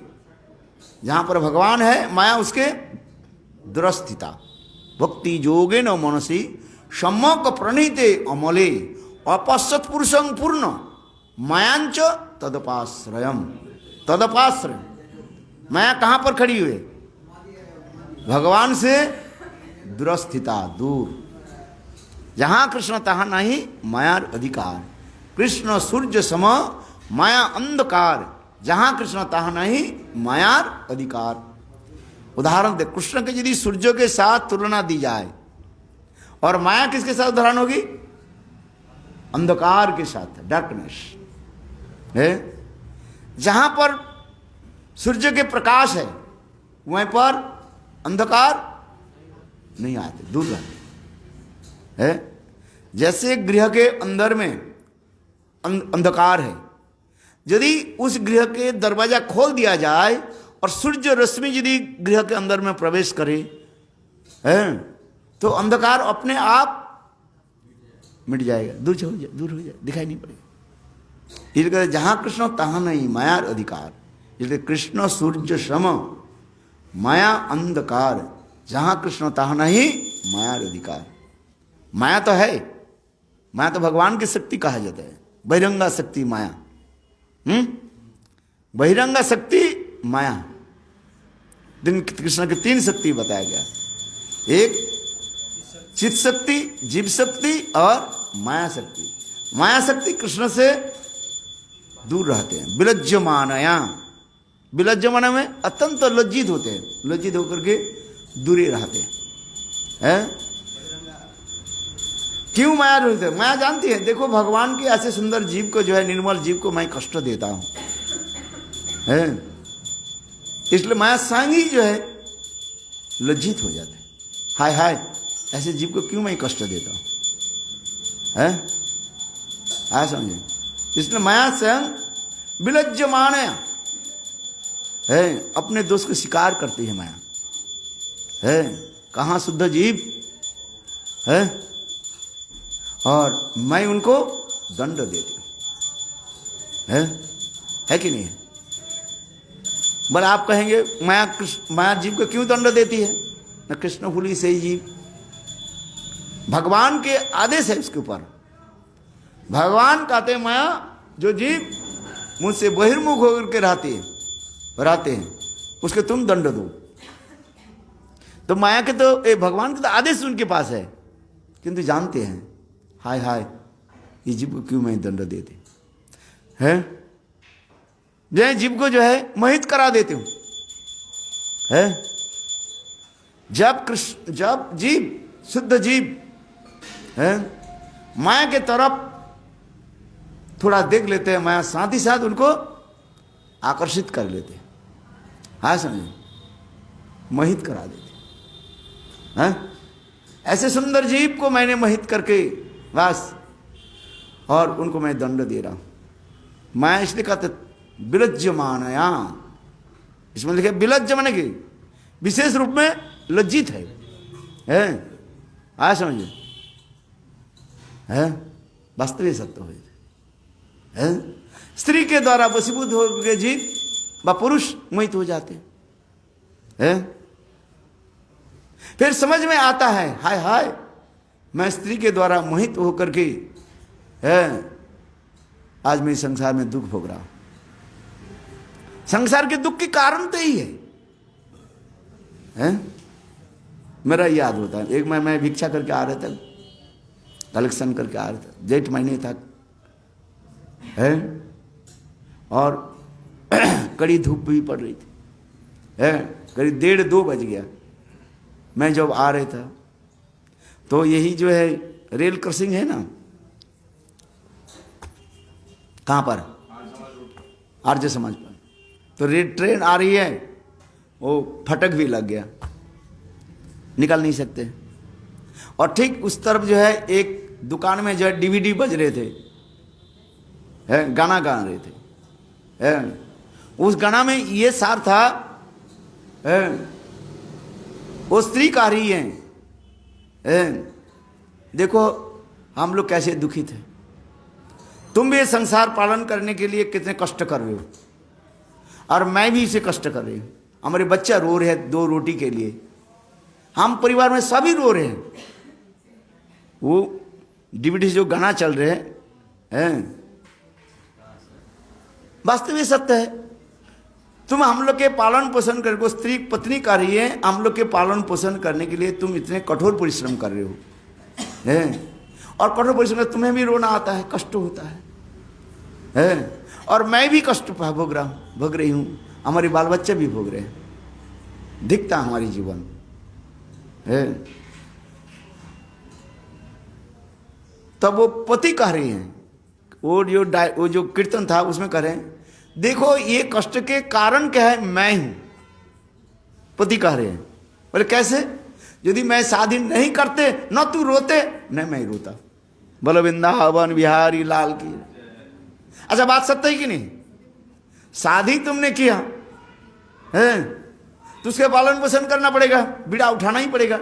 जहाँ पर भगवान है माया उसके दुरस्थिता। भक्ति योगे न मनसी सम्यक प्रणीते अमले अपश्यत पुरुषं पूर्ण मायांच तदपाश्रयम। तदपाश्रय, माया कहाँ पर खड़ी हुई? भगवान से दुरस्थिता, दूर। जहाँ कृष्ण तहाँ नहीं मायार अधिकार। कृष्ण सूर्य सम माया अंधकार, जहाँ कृष्ण तहाँ नहीं मायार अधिकार। उदाहरण दे, कृष्ण के यदि सूर्य के साथ तुलना दी जाए और माया किसके साथ उदाहरण होगी? अंधकार के साथ, डार्कनेस है। जहां पर सूर्य के प्रकाश है वहीं पर अंधकार नहीं आते, दूर रहते है। जैसे गृह के अंदर में अंधकार है, यदि उस गृह के दरवाजा खोल दिया जाए और सूर्य रश्मि यदि गृह के अंदर में प्रवेश करे है तो अंधकार अपने आप मिट जाएगा, दूर हो जाए, दिखाई नहीं पड़ेगा। इसलिए जहाँ कृष्ण तहाँ नहीं मायार अधिकार। इसलिए कृष्ण सूर्य सम माया अंधकार, जहाँ कृष्ण तहाँ नहीं मायार अधिकार। माया तो है, माया तो भगवान की शक्ति कहा जाता है। बहिरंगा शक्ति माया, बहिरंगा शक्ति माया। कृष्ण की तीन शक्ति बताया गया, एक चित शक्ति, जीव शक्ति और माया शक्ति। माया शक्ति कृष्ण से दूर रहते हैं, विलज्जमानया। विलज्जमाना में अत्यंत लज्जित होते हैं, लज्जित होकर के दूरी रहते हैं। क्यों माया रोहित है? माया जानती है, देखो भगवान के ऐसे सुंदर जीव को जो है, निर्मल जीव को मैं कष्ट देता हूं, है, इसलिए माया संग ही जो है लज्जित हो जाते, हाय हाय ऐसे जीव को क्यों मैं कष्ट देता हूं, है, आया समझे? इसलिए माया स्वयं विलज्जमान है, अपने दोष को स्वीकार करती है माया, है, कहाँ शुद्ध जीव है, और मैं उनको दंड देती हूं, है कि नहीं है? बल आप कहेंगे माया जीव को क्यों दंड देती है? न कृष्ण हुली से ही जीव, भगवान के आदेश है इसके ऊपर। भगवान कहते हैं माया जो जीव मुझसे बहिर्मुख होकर के रहते हैं उसके तुम दंड दो। तो माया के तो भगवान के तो आदेश उनके पास है, किंतु जानते हैं हाय हाय ये जीव को क्यों मैं दंड देते हैं, जो जीव को जो है मोहित करा देते हूं, है, जब जीव शुद्ध जीव है माया के तरफ थोड़ा देख लेते हैं, माया साथ ही साथ उनको आकर्षित कर लेते हैं, हाँ समझे, मोहित करा देते हैं। ऐसे सुंदर जीव को मैंने मोहित करके बस, और उनको मैं दंड दे रहा हूं। माया इसलिए कहते विलज्जमानया, इसमें लिखे विलज्ज माने कि विशेष रूप में लज्जित है, आया समझिए, है, वास्तविक सत्य हो, है, स्त्री के द्वारा वशीभूत हो गए जीव व पुरुष मोहित हो जाते हैं। फिर समझ में आता है हाय हाय मैं स्त्री के द्वारा मोहित होकर के है आज मैं संसार में दुख भोग रहा हूं। संसार के दुख के कारण तो ही है? मेरा याद होता है एक मैं भिक्षा करके आ रहा था, कलेक्शन करके आ रहा था, जेठ महीने तक है, और कड़ी धूप भी पड़ रही थी, है, करीब 1:30-2 बज गया। मैं जब आ रहा था तो यही जो है रेल क्रॉसिंग है ना, कहाँ पर, आर्य समाज पर, तो रेल ट्रेन आ रही है, वो फटक भी लग गया, निकल नहीं सकते। और ठीक उस तरफ जो है एक दुकान में जो है DVD बज रहे थे, है, गाना गा रहे थे, है, उस गाना में ये सार था, है, वो स्त्री कह रही है, देखो हम लोग कैसे दुखित हैं, तुम भी संसार पालन करने के लिए कितने कष्ट कर रहे हो, और मैं भी इसे कष्ट कर रही हूँ। हमारे बच्चा रो रहे हैं 2 रोटी के लिए, हम परिवार में सभी रो रहे हैं। वो DVD जो गाना चल रहे हैं, वास्तविक सत्य है। तुम हम लोग के पालन पोषण करके, स्त्री पत्नी कर रही है, हम लोग के पालन पोषण करने के लिए तुम इतने कठोर परिश्रम कर रहे हो, है, और कठोर परिश्रम में तुम्हें भी रोना आता है, कष्ट होता है, और मैं भी कष्ट भोग रही हूँ, हमारे बाल बच्चे भी भोग रहे हैं, दिखता हमारी जीवन है। तब वो पति कह रही हैं, वो जो कीर्तन था उसमें कह रहे हैं देखो ये कष्ट के कारण क्या है, मैं हूं। पति कह रहे हैं, बोले कैसे, यदि मैं शादी नहीं करते न तू रोते न मैं रोता। बोलो वृंदावन बिहारी लाल की। अच्छा बात सत्य है कि नहीं? शादी तुमने किया है तो उसके पालन पोषण करना पड़ेगा, बीड़ा उठाना ही पड़ेगा,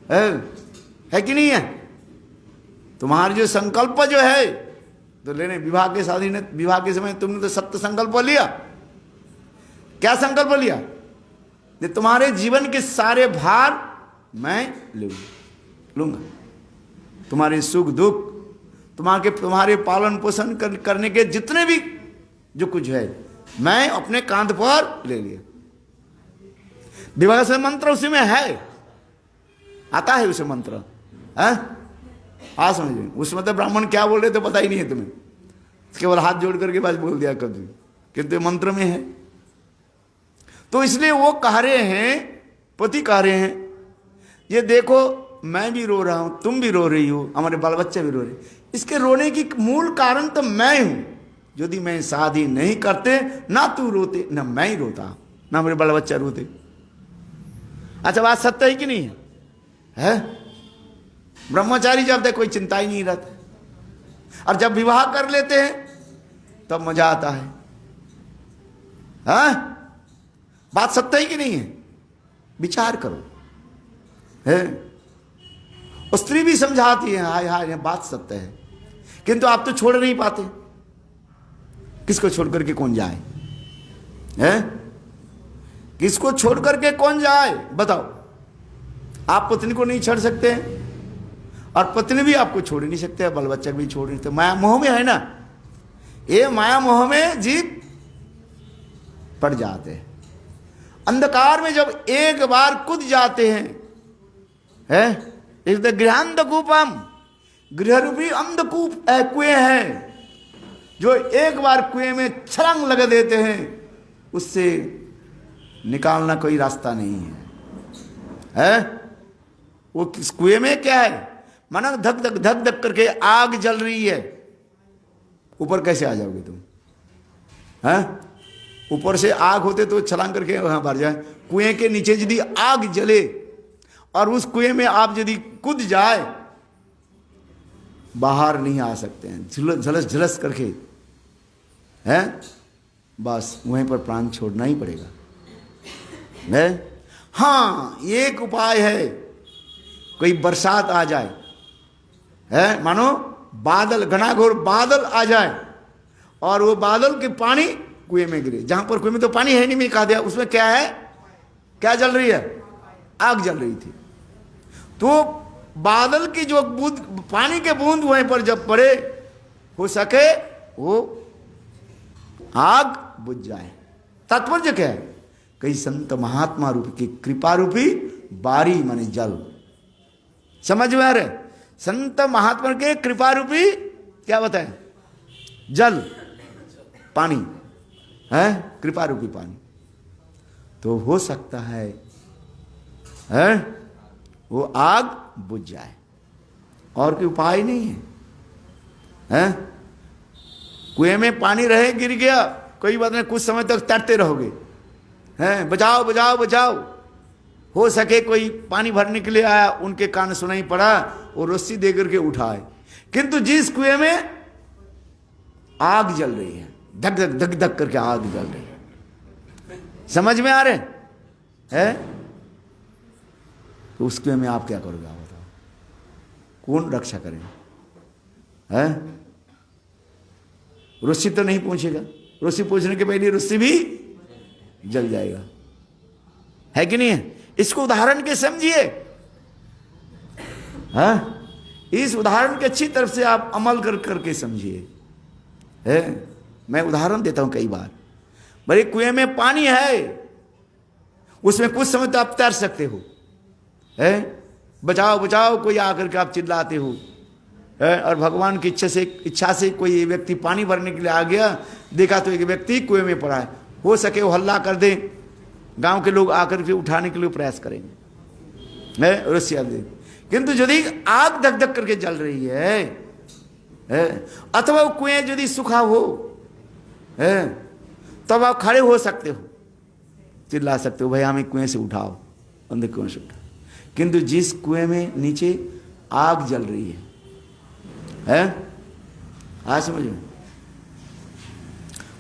है कि नहीं है? तुम्हारी जो संकल्प जो है तो लेने, विवाह के समय तुमने तो सत्य संकल्प लिया। क्या संकल्प लिया? कि तुम्हारे जीवन के सारे भार मैं लूंगा, तुम्हारे सुख दुख, तुम्हारे पालन पोषण करने के जितने भी जो कुछ है मैं अपने कांध पर ले लिया। विवाह से मंत्र उसी में है, आता है उसे मंत्र, है? हाँ समझिए, उसमें तो ब्राह्मण क्या बोल रहे थे पता ही नहीं है तुम्हें, केवल हाथ जोड़ करके बस बोल दिया कभी, किंतु मंत्र में है। तो इसलिए वो कह रहे हैं, पति कह रहे हैं ये देखो मैं भी रो रहा हूं, तुम भी रो रही हो, हमारे बाल बच्चे भी रो रहे, इसके रोने की मूल कारण तो मैं हूं। यदि मैं शादी नहीं करते, ना तू रोते, ना मैं ही रोता, ना मेरे बाल बच्चा रोते। अच्छा, बात सत्य है कि नहीं है? है? ब्रह्मचारी जब तक कोई चिंता ही नहीं रहता, और जब विवाह कर लेते हैं तब मजा आता है। हाँ? बात सत्य है कि नहीं है? विचार करो। है? और स्त्री भी समझाती है, हाय हाय, बात सत्य है, किंतु आप तो छोड़ नहीं पाते। किसको छोड़ करके कौन जाए? है? किसको छोड़ करके कौन जाए बताओ? आप पत्नी को नहीं छोड़ सकते, और पत्नी भी आपको छोड़ नहीं सकते, बाल बच्चा भी छोड़ नहीं सकते। माया मोह में है ना, ये माया मोह में जीव पड़ जाते हैं। अंधकार में जब एक बार कूद जाते हैं, है? इस गृहांधकूपम, गृह रूपी अंधकूप कुएं है, जो एक बार कुएं में छलांग लगा देते हैं, उससे निकालना कोई रास्ता नहीं है। है? वो किस कुएं में क्या है? माना धक धक धक धक करके आग जल रही है, ऊपर कैसे आ जाओगे तुम? हैं? ऊपर से आग होते तो छलांग करके वहां भर जाए। कुएं के नीचे यदि आग जले और उस कुएं में आप यदि कूद जाए, बाहर नहीं आ सकते हैं, झलस झलस करके, हैं? बस वहीं पर प्राण छोड़ना ही पड़ेगा। है? हाँ, एक उपाय है, कोई बरसात आ जाए, है? मानो बादल, घनाघोर बादल आ जाए, और वो बादल के पानी कुएं में गिरे, जहां पर कुएं में तो पानी है नहीं, मैं कहा दिया, उसमें क्या है? क्या जल रही है? आग जल रही थी। तो बादल की जो बूंद, पानी के बूंद वहीं पर जब पड़े, हो सके वो आग बुझ जाए। तात्पर्य क्या है? कई संत महात्मा रूपी की कृपा रूपी बारी माने जल, समझ में आ रहे? संत महात्मा के कृपा रूपी क्या बताएं? जल, पानी है, कृपा रूपी पानी, तो हो सकता है वो आग बुझ जाए, और कोई उपाय नहीं है। हैं? कुएं में पानी रहे, गिर गया, कोई बात नहीं, कुछ समय तक तैरते रहोगे, हैं? बचाओ बचाओ बचाओ। हो सके कोई पानी भरने के लिए आया, उनके कान सुनाई पड़ा, वो रस्सी दे करके उठाए, किंतु जिस कुएं में आग जल रही है, धक धक धक धक करके आग जल रही है, समझ में आ रहे है? तो उस कुएं में आप क्या करोगे? आप बताओ, कौन रक्षा करेगा? है? रस्सी तो नहीं पहुंचेगा, रस्सी पहुंचने के पहले रस्सी भी जल जाएगा, है कि नहीं है? इसको उदाहरण के समझिए। इस उदाहरण के अच्छी तरफ से आप अमल कर करके समझिए। है? मैं उदाहरण देता हूं कई बार। बड़े कुएं में पानी है, उसमें कुछ समय तो आप तैर सकते हो, है? बचाओ बचाओ कोई आकर के आप चिल्लाते हो, है? और भगवान की इच्छा से कोई व्यक्ति पानी भरने के लिए आ गया, देखा तो एक व्यक्ति कुएं में पड़ा है, हो सके वो हल्ला कर दे, गांव के लोग आकर के उठाने के लिए प्रयास करेंगे, है? रस्सियां दे। किंतु यदि आग धक धक करके जल रही है, अथवा वो कुएं यदि सूखा हो, है? तब आप खड़े हो सकते हो, चिल्ला सकते हो, भाई हमें कुएं से उठाओ, अंदर कुएं से उठाओ। किंतु जिस कुएं में नीचे आग जल रही है? आज समझ में?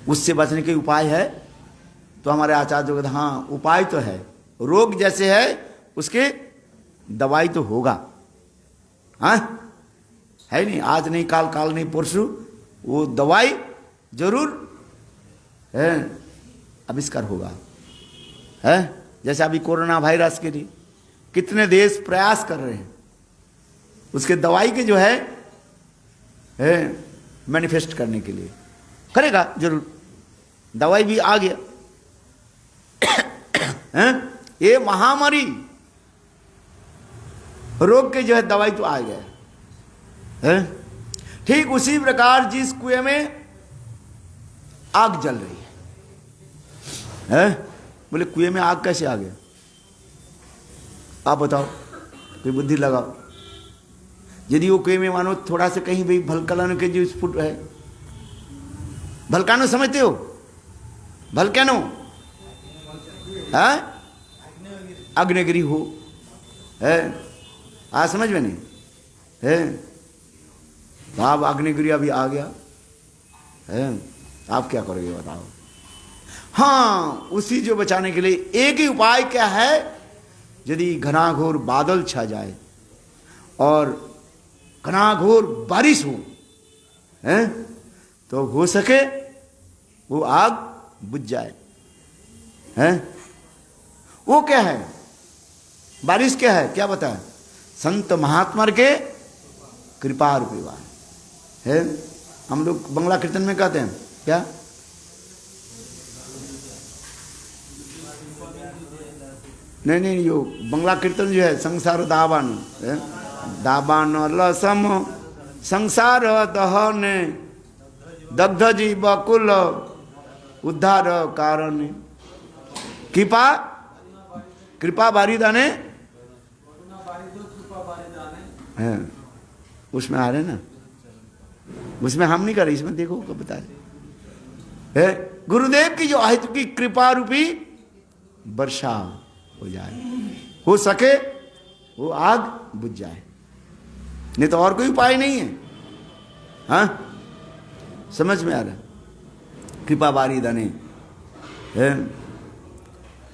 उससे बचने के उपाय है? तो हमारे आचार्य कहते हाँ उपाय तो है, रोग जैसे है उसके दवाई तो होगा। हाँ है नहीं, आज नहीं काल, काल नहीं परसों वो दवाई जरूर है, आविष्कार होगा। है? जैसे अभी कोरोना वायरस के लिए कितने देश प्रयास कर रहे हैं, उसके दवाई के जो है मैनिफेस्ट करने के लिए करेगा जरूर, दवाई भी आ गया। ये महामारी रोग के जो है दवाई तो आ गया है। ठीक उसी प्रकार जिस कुएं में आग जल रही है? बोले कुएं में आग कैसे आ गया? आप बताओ, कोई बुद्धि लगाओ। यदि वो कोई में मानो थोड़ा सा कहीं भाई भलकलानो के जो स्फुट है, भलकानो समझते हो? भलकानो है अग्निगिरी हो है, आज समझ में नहीं है? आप अग्निगिरी अभी आ गया है, आप क्या करोगे बताओ? हाँ, उसी जो बचाने के लिए एक ही उपाय क्या है, यदि घनाघोर बादल छा जाए और घनाघोर बारिश हो है, तो हो सके वो आग बुझ जाए है। वो क्या है? बारिश क्या है? क्या बताए? संत महात्मा के कृपा रूपी है। हम लोग बंगला कीर्तन में कहते हैं क्या? नहीं, यो बंगला कीर्तन जो है, संसार दावान है, दावान लसम संसार दहने दग्ध जीव कुल उद्धार कारण कृपा कृपा बारिदाने है। उसमें आ रहे ना, उसमें हम नहीं कर रहे, इसमें देखो कब बता रहे है। गुरुदेव की जो अहित की कृपा रूपी वर्षा हो जाए, हो सके वो आग बुझ जाए, नहीं तो और कोई उपाय नहीं है। हाँ, समझ में आ रहा? कृपा बारी दाने है।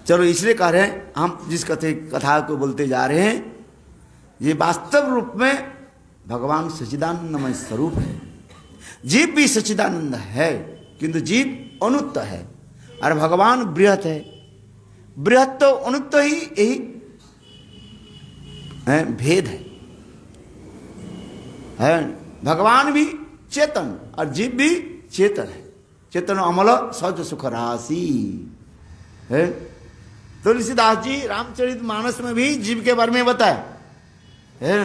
चलो, इसलिए कह रहे हैं हम जिस कथा को बोलते जा रहे हैं, ये वास्तव रूप में भगवान सच्चिदानंदमय स्वरूप है। जीव भी सच्चिदानंद है, किंतु जीव अनुत्त है और भगवान बृहत है। बृहत तो अनुत्त ही यही है, भेद है। भगवान भी चेतन और जीव भी चेतन है। चेतन अमल सौच सुख राशि है। तुलसीदास जी रामचरित मानस में भी जीव के बारे में बताया है,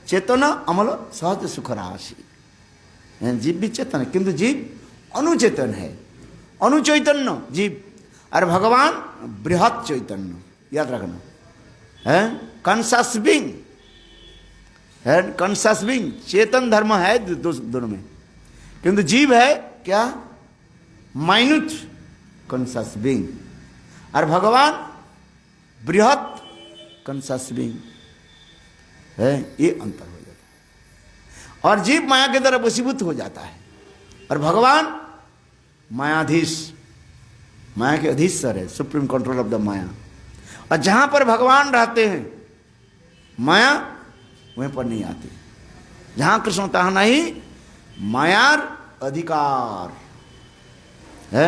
चेतन अमल सहज सुख राशि। जीव भी चेतन है, किंतु जीव अनुचेतन है, अनुचैतन्य जीव, और भगवान बृहत चैतन्य। याद रखना है, कॉन्शस बीइंग है, कॉन्शस बीइंग चेतन धर्म है दोनों में, किंतु जीव है क्या? माइन्यूट कॉन्शस बीइंग, और भगवान बृहत कॉन्शस बीइंग है। ये अंतर हो जाता है, और जीव माया के तरफ वशीभूत हो जाता है, और भगवान मायाधीश, माया के अधीश्वर है, सुप्रीम कंट्रोल ऑफ द माया। और जहां पर भगवान रहते हैं माया वहीं पर नहीं आती। जहां कृष्ण तहां नहीं मायार अधिकार है।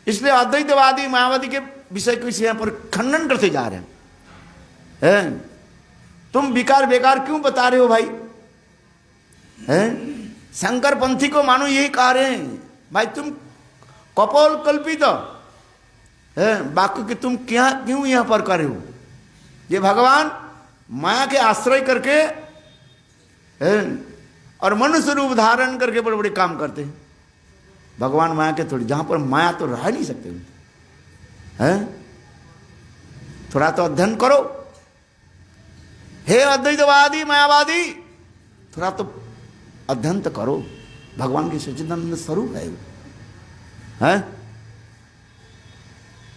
इसलिए अद्वैतवादी मायावादी के विषय को इस यहां पर खंडन करते जा रहे हैं। तुम विकार बेकार क्यों बता रहे हो भाई? शंकर पंथी को मानो यही कह रहे हैं भाई, तुम कपोल कल्पित है वाक्य कि तुम क्या क्यों यहां पर कर रहे हो? ये भगवान माया के आश्रय करके है और मनुष्य रूप धारण करके बड़े बड़े काम करते हैं। भगवान माया के थोड़ी, जहां पर माया तो रह नहीं सकते हैं। थोड़ा तो अध्ययन करो हे अद्वैतवादी मायावादी, थोड़ा तो अध्ययन तो करो। भगवान के सच्चिदानंद स्वरूप है वो, है?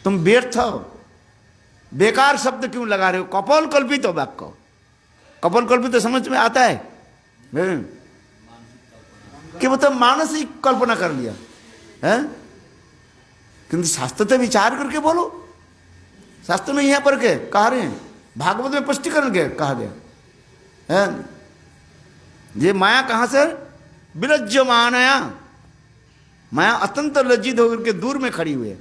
तुम व्यर्थ हो, बेकार शब्द क्यों लगा रहे हो? कपोल कल्पित हो वाक्य, कपोल कल्पित तो समझ में आता है कि मतलब मानसिक कल्पना कर लिया है। किंतु शास्त्र तो विचार करके बोलो। शास्त्र में यहां पर के कह रहे हैं, भागवत में स्पष्टीकरण के कहा गया है। ये माया कहां से? विलज्जमानया, माया अत्यंत लज्जित होकर के दूर में खड़ी हुई है।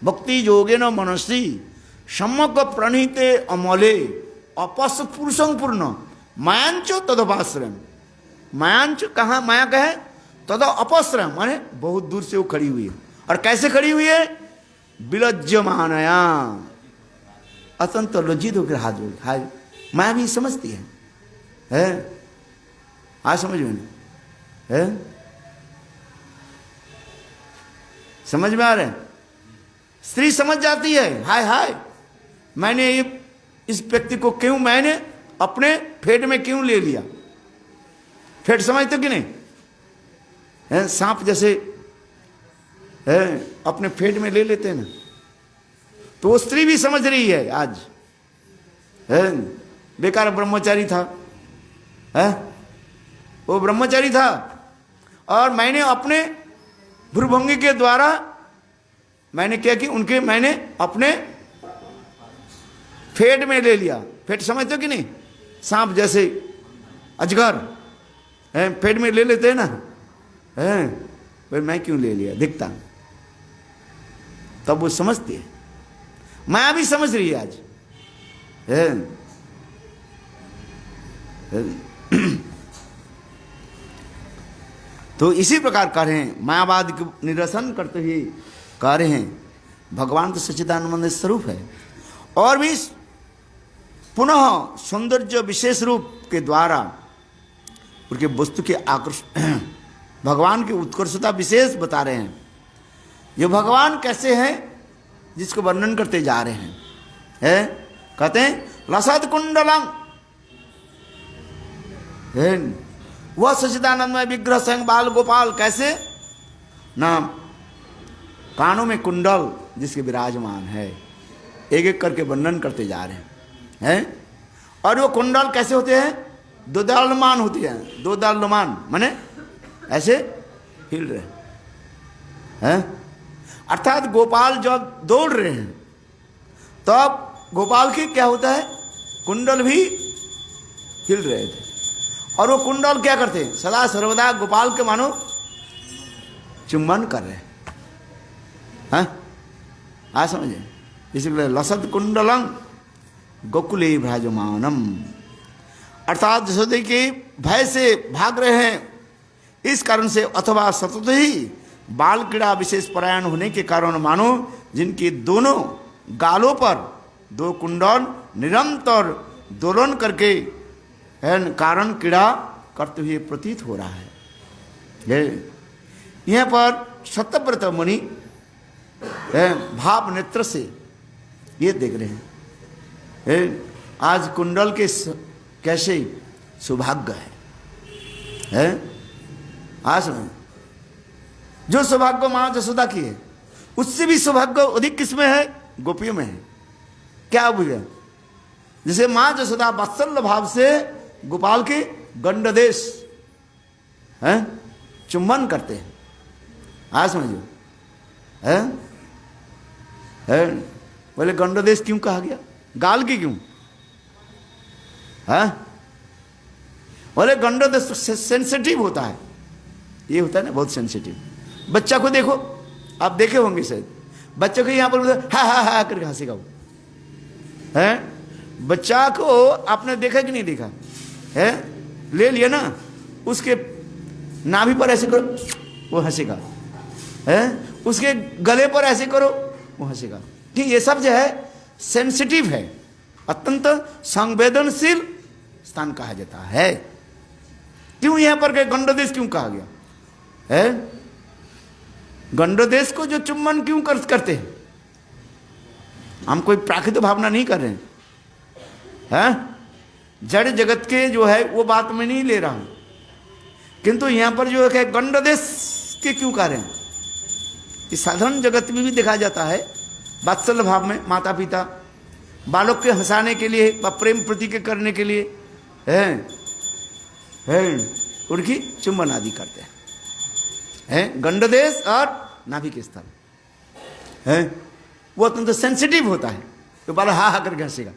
भक्ति योगे न मनसी सम्यक प्रणीते अमले अपस पुरुषं पूर्ण मायांचो तदपाश्रम। मायांच कहाँ माया कहे? तद अपश्रम, माने बहुत दूर से वो खड़ी हुई है। और कैसे खड़ी हुई है? विलज्जमानया, अत्यंत लज्जित होकर हाथ जोड़। हाय, माया भी समझती है? आज समझ में नहीं है? समझ में आ रहे? स्त्री समझ जाती है, हाय हाय मैंने ये इस व्यक्ति को क्यों मैंने अपने फेट में क्यों ले लिया। फेट समझते कि नहीं है, सांप जैसे है अपने फेट में ले लेते हैं ना, तो वो स्त्री भी समझ रही है आज है। बेकार ब्रह्मचारी था है, वो ब्रह्मचारी था और मैंने अपने भ्रुभंगी के द्वारा मैंने क्या कि उनके मैंने अपने फेट में ले लिया। फेट समझते हो कि नहीं, सांप जैसे अजगर है फेट में ले लेते हैं ना है, फिर मैं क्यों ले लिया दिखता। तब वो समझती है, माया भी समझ रही है आज है। तो इसी प्रकार कह रहे हैं, मायावाद को निरसन करते हुए कह रहे हैं भगवान तो सच्चिदानंद स्वरूप है और भी पुनः सौंदर्य विशेष रूप के द्वारा उनके वस्तु के आकर्षण भगवान की उत्कर्षता विशेष बता रहे हैं। ये भगवान कैसे हैं जिसको वर्णन करते जा रहे हैं है? कहते हैं लसत कुंडलम, वह सच्चिदानंदमय विग्रह स्वयं बाल गोपाल कैसे नाम कानों में कुंडल जिसके विराजमान है, एक एक करके वर्णन करते जा रहे हैं। और वो कुंडल कैसे होते हैं, दोदलमान होती है। दोदलमान माने ऐसे हिल रहे हैं, अर्थात गोपाल जब दौड़ रहे हैं तब गोपाल की क्या होता है, कुंडल भी हिल रहे थे। और वो कुंडल क्या करते हैं, सदा सर्वदा गोपाल के मानो चुंबन कर रहे हैं। आ समझे, इसलिए लसत कुंडलम गोकुले भ्राजमानम, अर्थात यशोदा के भय से भाग रहे हैं इस कारण से, अथवा सतत ही बाल क्रीड़ा विशेष परायण होने के कारण मानो जिनके दोनों गालों पर दो कुंडल निरंतर दोलन करके कारण क्रीड़ा करते हुए प्रतीत हो रहा है। यहाँ पर सत्यव्रत मुनि भाव नेत्र से ये देख रहे हैं आज कुंडल के कैसे सौभाग्य है। आज में जो सौभाग्य मां यशोदा की है उससे भी सौभाग्य अधिक किसमें है, गोपियों में है। क्या बुझे, जैसे मां यशोदा वात्सल्य भाव से गोपाल के गंडदेश हैं चुंबन करते हैं। आज समझो है बोले गंडदेश क्यों कहा गया, गाल की क्यों है, बोले गंडदेश सेंसिटिव होता है, ये होता है ना बहुत सेंसिटिव। बच्चा को देखो, आप देखे होंगे शायद, बच्चे को यहाँ पर हा करके हंसेगा वो है। बच्चा को आपने देखा कि नहीं देखा है, ले लिया ना, उसके नाभि पर ऐसे करो वो हंसेगा है, उसके गले पर ऐसे करो वो हंसेगा। कि ये सब जो है सेंसिटिव है, अत्यंत संवेदनशील स्थान कहा जाता है। क्यों यहाँ पर गंडदेश क्यों कहा गया है, गंडदेश को जो चुम्बन क्यों करते हैं, हम कोई प्राकृतिक भावना नहीं कर रहे हैं, जड़ जगत के जो है वो बात में नहीं ले रहा हूं, किंतु यहां पर जो है गंडदेश के क्यों कह रहे हैं, इस साधारण जगत में भी देखा जाता है वात्सल्य भाव में माता पिता बालक के हंसाने के लिए प्रेम प्रतीक करने के लिए है उनकी चुंबन आदि करते हैं। गंडदेश और नाभि के स्थल है वो अत्यंत सेंसिटिव होता है, तो बालक हा करके हंसेगा।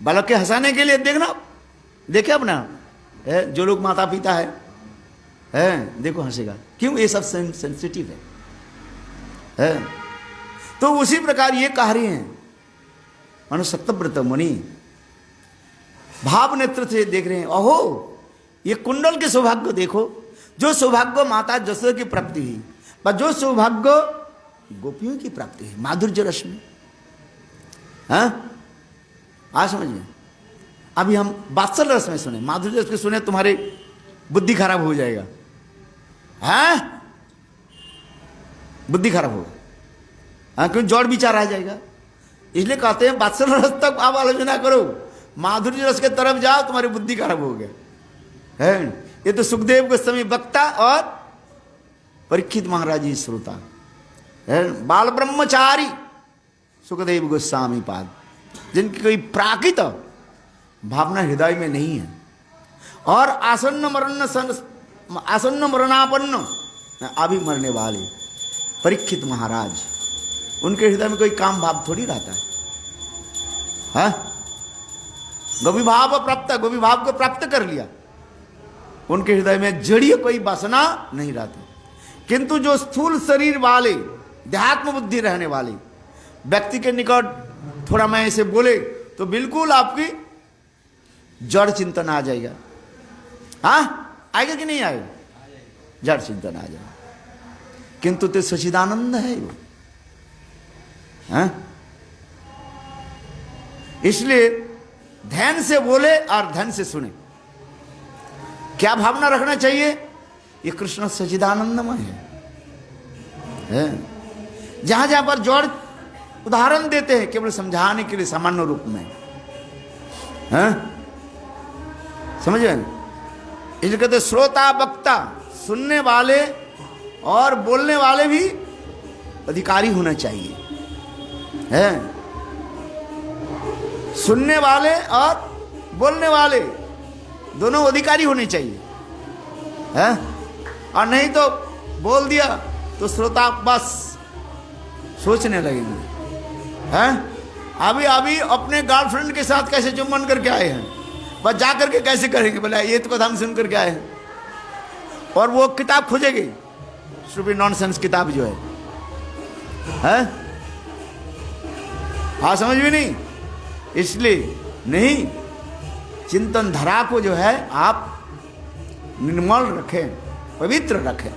बालक के हंसाने के लिए देखना, देखे अपना जो लोग माता पिता है देखो हंसेगा, क्यों, ये सब सेंसिटिव है। तो उसी प्रकार ये कह रही हैं मानो सत्यव्रत मुनि भाव नेत्र से देख रहे हैं, ओहो ये कुंडल के सौभाग्य देखो, जो सौभाग्य माता यशोदा की प्राप्ति हुई, पर जो सौभाग्य गोपियों की प्राप्ति हुई माधुर्य रस में। आज समझिए, अभी हम वात्सल्य रस में सुने, माधुर्य रस में सुने तुम्हारे बुद्धि खराब हो जाएगा, बुद्धि खराब होगा, क्योंकि जड़ विचार आ जाएगा। इसलिए कहते हैं वात्सल रस तक आप आलोचना करो, माधुर्य रस के तरफ जाओ तुम्हारी बुद्धि खराब हो गया है। ये तो सुखदेव गोस्वामी वक्ता और परीक्षित महाराज जी श्रोता है। बाल ब्रह्मचारी सुखदेव गोस्वामी पाद, जिनकी कोई प्राकृत भावना हृदय में नहीं है, और आसन्न मरणापन्न अभी मरने वाले परीक्षित महाराज, उनके हृदय में कोई काम भाव थोड़ी रहता है। गोविभाव प्राप्त, गोविभाव को प्राप्त कर लिया, उनके हृदय में जड़ीय कोई वासना नहीं रहती। किंतु जो स्थूल शरीर वाले, देहात्म बुद्धि रहने वाले व्यक्ति के निकट थोड़ा मैं ऐसे बोले तो बिल्कुल आपकी जड़ चिंतन आ जाएगा। हाँ, आएगा कि नहीं आएगा? जड़ चिंतन आ जाएगा। किंतु तो सच्चिदानंद है वो, हाँ? इसलिए ध्यान से बोले और ध्यान से सुने। क्या भावना रखना चाहिए? ये कृष्ण सच्चिदानंदमय है। जहां जहां पर जोड़ उदाहरण देते हैं केवल समझाने के लिए सामान्य रूप में, हैं? समझ में? इसलिए कहते श्रोता वक्ता, सुनने वाले और बोलने वाले भी अधिकारी होना चाहिए, हैं? सुनने वाले और बोलने वाले दोनों अधिकारी होने चाहिए, हैं? और नहीं तो बोल दिया तो श्रोता बस सोचने लगेंगे, हैं? अभी अपने गर्लफ्रेंड के साथ कैसे चुम्बन करके आए हैं, बस जा करके कैसे करेंगे, बोला ये तो कथा हम सुन करके आए हैं, और वो किताब खोजेगी स्टूपिड नॉनसेंस किताब जो है, हैं? हाँ, समझ भी नहीं। इसलिए नहीं, चिंतन धारा को जो है आप निर्मल रखें, पवित्र रखें।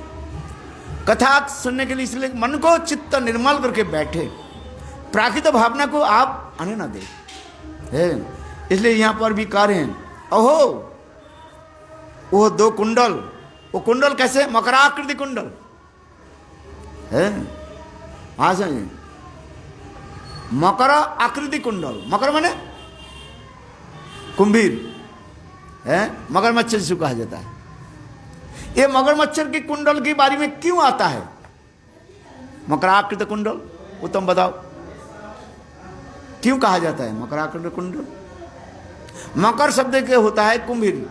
कथा सुनने के लिए इसलिए मन को चित्त निर्मल करके बैठे, प्राकृत भावना को आप आने ना दें। इसलिए यहां पर भी कह रहे हैं, ओहो वो दो कुंडल, वो कुंडल कैसे? मकराकृति कुंडल है। हाँ समझे, मकर आकृति कुंडल, मकर माने कुंभीर है, मगरमच्छ जिसको कहा जाता है। ये मगरमच्छ की कुंडल की बारी में क्यों आता है मकराकृत कुंडल? वो तुम बताओ, क्यों कहा जाता है मकराकृत कुंडल? मकर शब्द के होता है कुंभीर।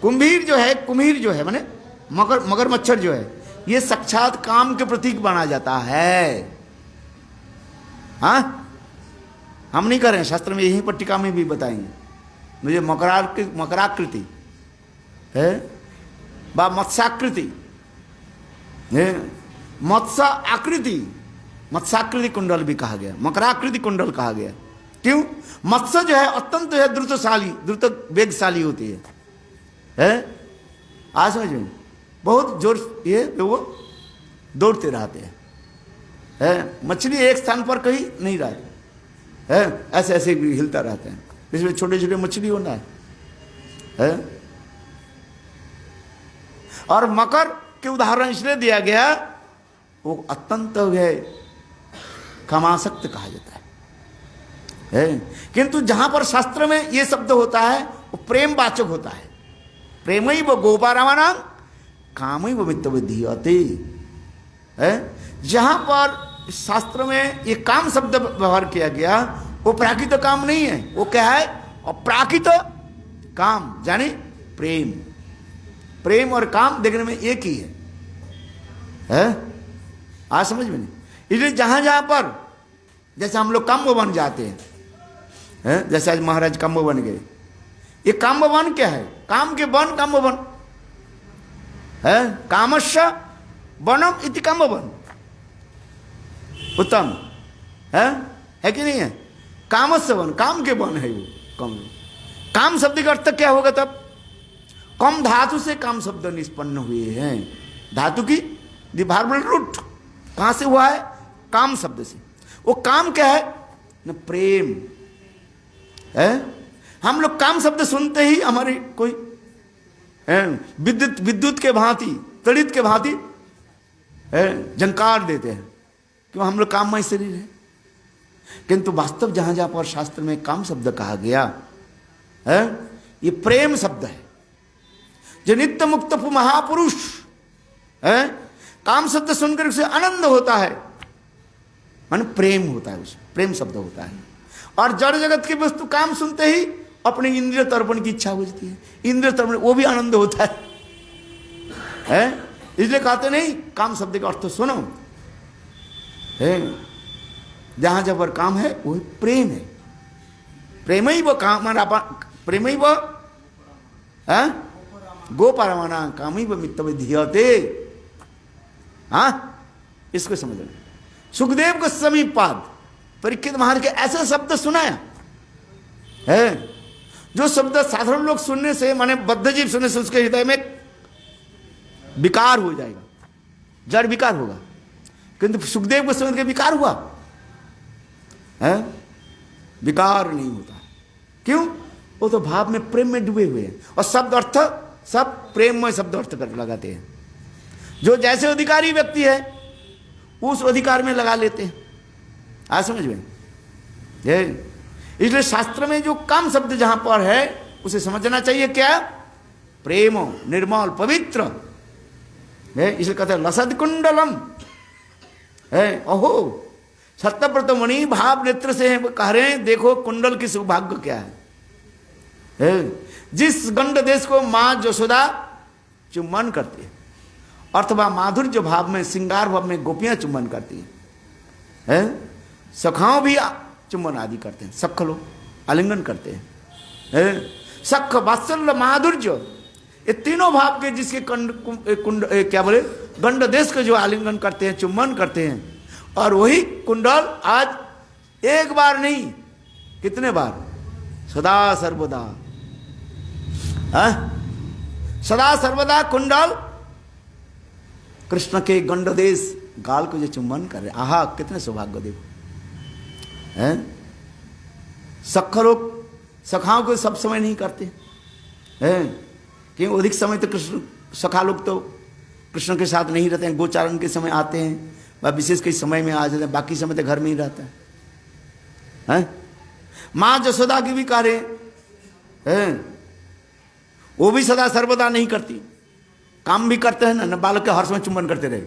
कुंभीर जो है, कुम्हीर जो है माने मगरमच्छर जो है, ये साक्षात काम के प्रतीक माना जाता है। हाँ, हम नहीं करें, शास्त्र में यही पट्टिका में भी बताएंगे। मुझे मकराकृति है बा मत्स्याकृति है, मत्स्य आकृति, मत्स्याकृति कुंडल भी कहा गया, मकराकृति कुंडल कहा गया। क्यों? मत्स्य जो है अत्यंत है द्रुतशाली, द्रुत वेगशाली होती है? आज समझ में, बहुत जोर ये वो दौड़ते रहते हैं, मछली एक स्थान पर कहीं नहीं रहती है, ऐसे ऐसे हिलता रहते हैं। इसमें छोटे छोटे मछली होना है। और मकर के उदाहरण इसलिए दिया गया, वो अत्यंत है कामासक्त कहा जाता है। किंतु जहां पर शास्त्र में ये शब्द होता है वो प्रेम वाचक होता है। प्रेम ही वो गोपारामानां काम ही वो मित्र विधीयते है। जहां पर शास्त्र में ये काम शब्द व्यवहार किया गया, वो प्राकृत काम नहीं है, वो क्या है? अप्राकृत काम, जाने प्रेम। प्रेम और काम देखने में एक ही है? आज समझ में नहीं। इसलिए जहां जहां पर जैसे हम लोग काम्य बन जाते हैं, जैसे आज महाराज काम्य बन गए, ये काम्य वन क्या है? काम के वन काम्य वन है। कामस्य वनम इति काम्य वन, उत्तम है कि नहीं है? कामस्य वन, काम के वन है वो। काम शब्द का अर्थ क्या होगा तब? कम धातु से काम शब्द निष्पन्न हुए हैं। धातु की दिभार्बल रूट कहां से हुआ है? काम शब्द से। वो काम क्या है? न प्रेम है। हम लोग काम शब्द सुनते ही हमारी कोई विद्युत के भांति, तड़ित के भांति झंकार देते हैं। क्यों? हम लोग काममय शरीर किंतु वास्तव जहां जहां पर शास्त्र में काम शब्द कहा गया है, ये प्रेम शब्द है। जो नित्य मुक्त महापुरुष है, काम शब्द सुनकर उसे आनंद होता है, मान प्रेम होता है, उसे प्रेम शब्द होता है। और जड़ जगत की वस्तु काम सुनते ही अपने इंद्रिय तर्पण की इच्छा होती है, इंद्रिय तर्पण वो भी आनंद होता है? इसलिए कहते नहीं काम शब्द का अर्थ सुनो है, जहां जब पर काम है वही प्रेम है। प्रेम ही वो काम, प्रेम ही वो गोपरमाना काम ही वो मित्तव धियते। हाँ, इसको समझ लो। सुखदेव को समीपाद परीक्षित महाराज के ऐसे शब्द सुनाया है, जो शब्द साधारण लोग सुनने से, माने बद्ध जीव सुनने से उसके हृदय में विकार हो जाएगा, जड़ विकार होगा। किंतु सुखदेव को समझ के विकार हुआ है, विकार नहीं होता। क्यों? वो तो भाव में, प्रेम में डूबे हुए हैं, और शब्द अर्थ सब प्रेम में शब्द अर्थ कर लगाते हैं। जो जैसे अधिकारी व्यक्ति है उस अधिकार में लगा लेते हैं। आज समझ में? इसलिए शास्त्र में जो काम शब्द जहां पर है उसे समझना चाहिए क्या? प्रेम, निर्मल, पवित्र है। इसलिए कहते हैं लसद कुंडलम है। ओहो, सत्यव्रत मणि भाव नेत्र से कह रहे हैं, देखो कुंडल की सौभाग्य क्या है। जिस गंड देश को मां यशोदा चुम्बन करती है, अथवा माधुर्य भाव में, श्रृंगार भाव में गोपियां चुम्बन करती है, सखाओं भी चुम्बन आदि करते हैं, सख लोग आलिंगन करते हैं। सख, वात्सल्य, माधुर्य, ये तीनों भाव के जिसके कुंड क्या बोले गंड देश के जो आलिंगन करते हैं, चुम्बन करते हैं। और वही कुंडल आज एक बार नहीं, कितने बार, सदा सर्वदा, सदा सर्वदा कुंडल कृष्ण के गंड देश गाल को जो चुम्बन कर रहे, आहा कितने सौभाग्य देखो हैं। सख लोग सखाओं को सब समय नहीं करते हैं, क्योंकि अधिक समय तो कृष्ण सखा लोग तो कृष्ण के साथ नहीं रहते हैं, गोचारण के समय आते हैं, वह विशेष के समय में आ जाते हैं, बाकी समय तो घर में ही रहता है। माँ यशोदा की भी कार्य हैं, वो भी सदा सर्वदा नहीं करती, काम भी करते हैं ना, बालक के हर समय चुम्बन करते रहे।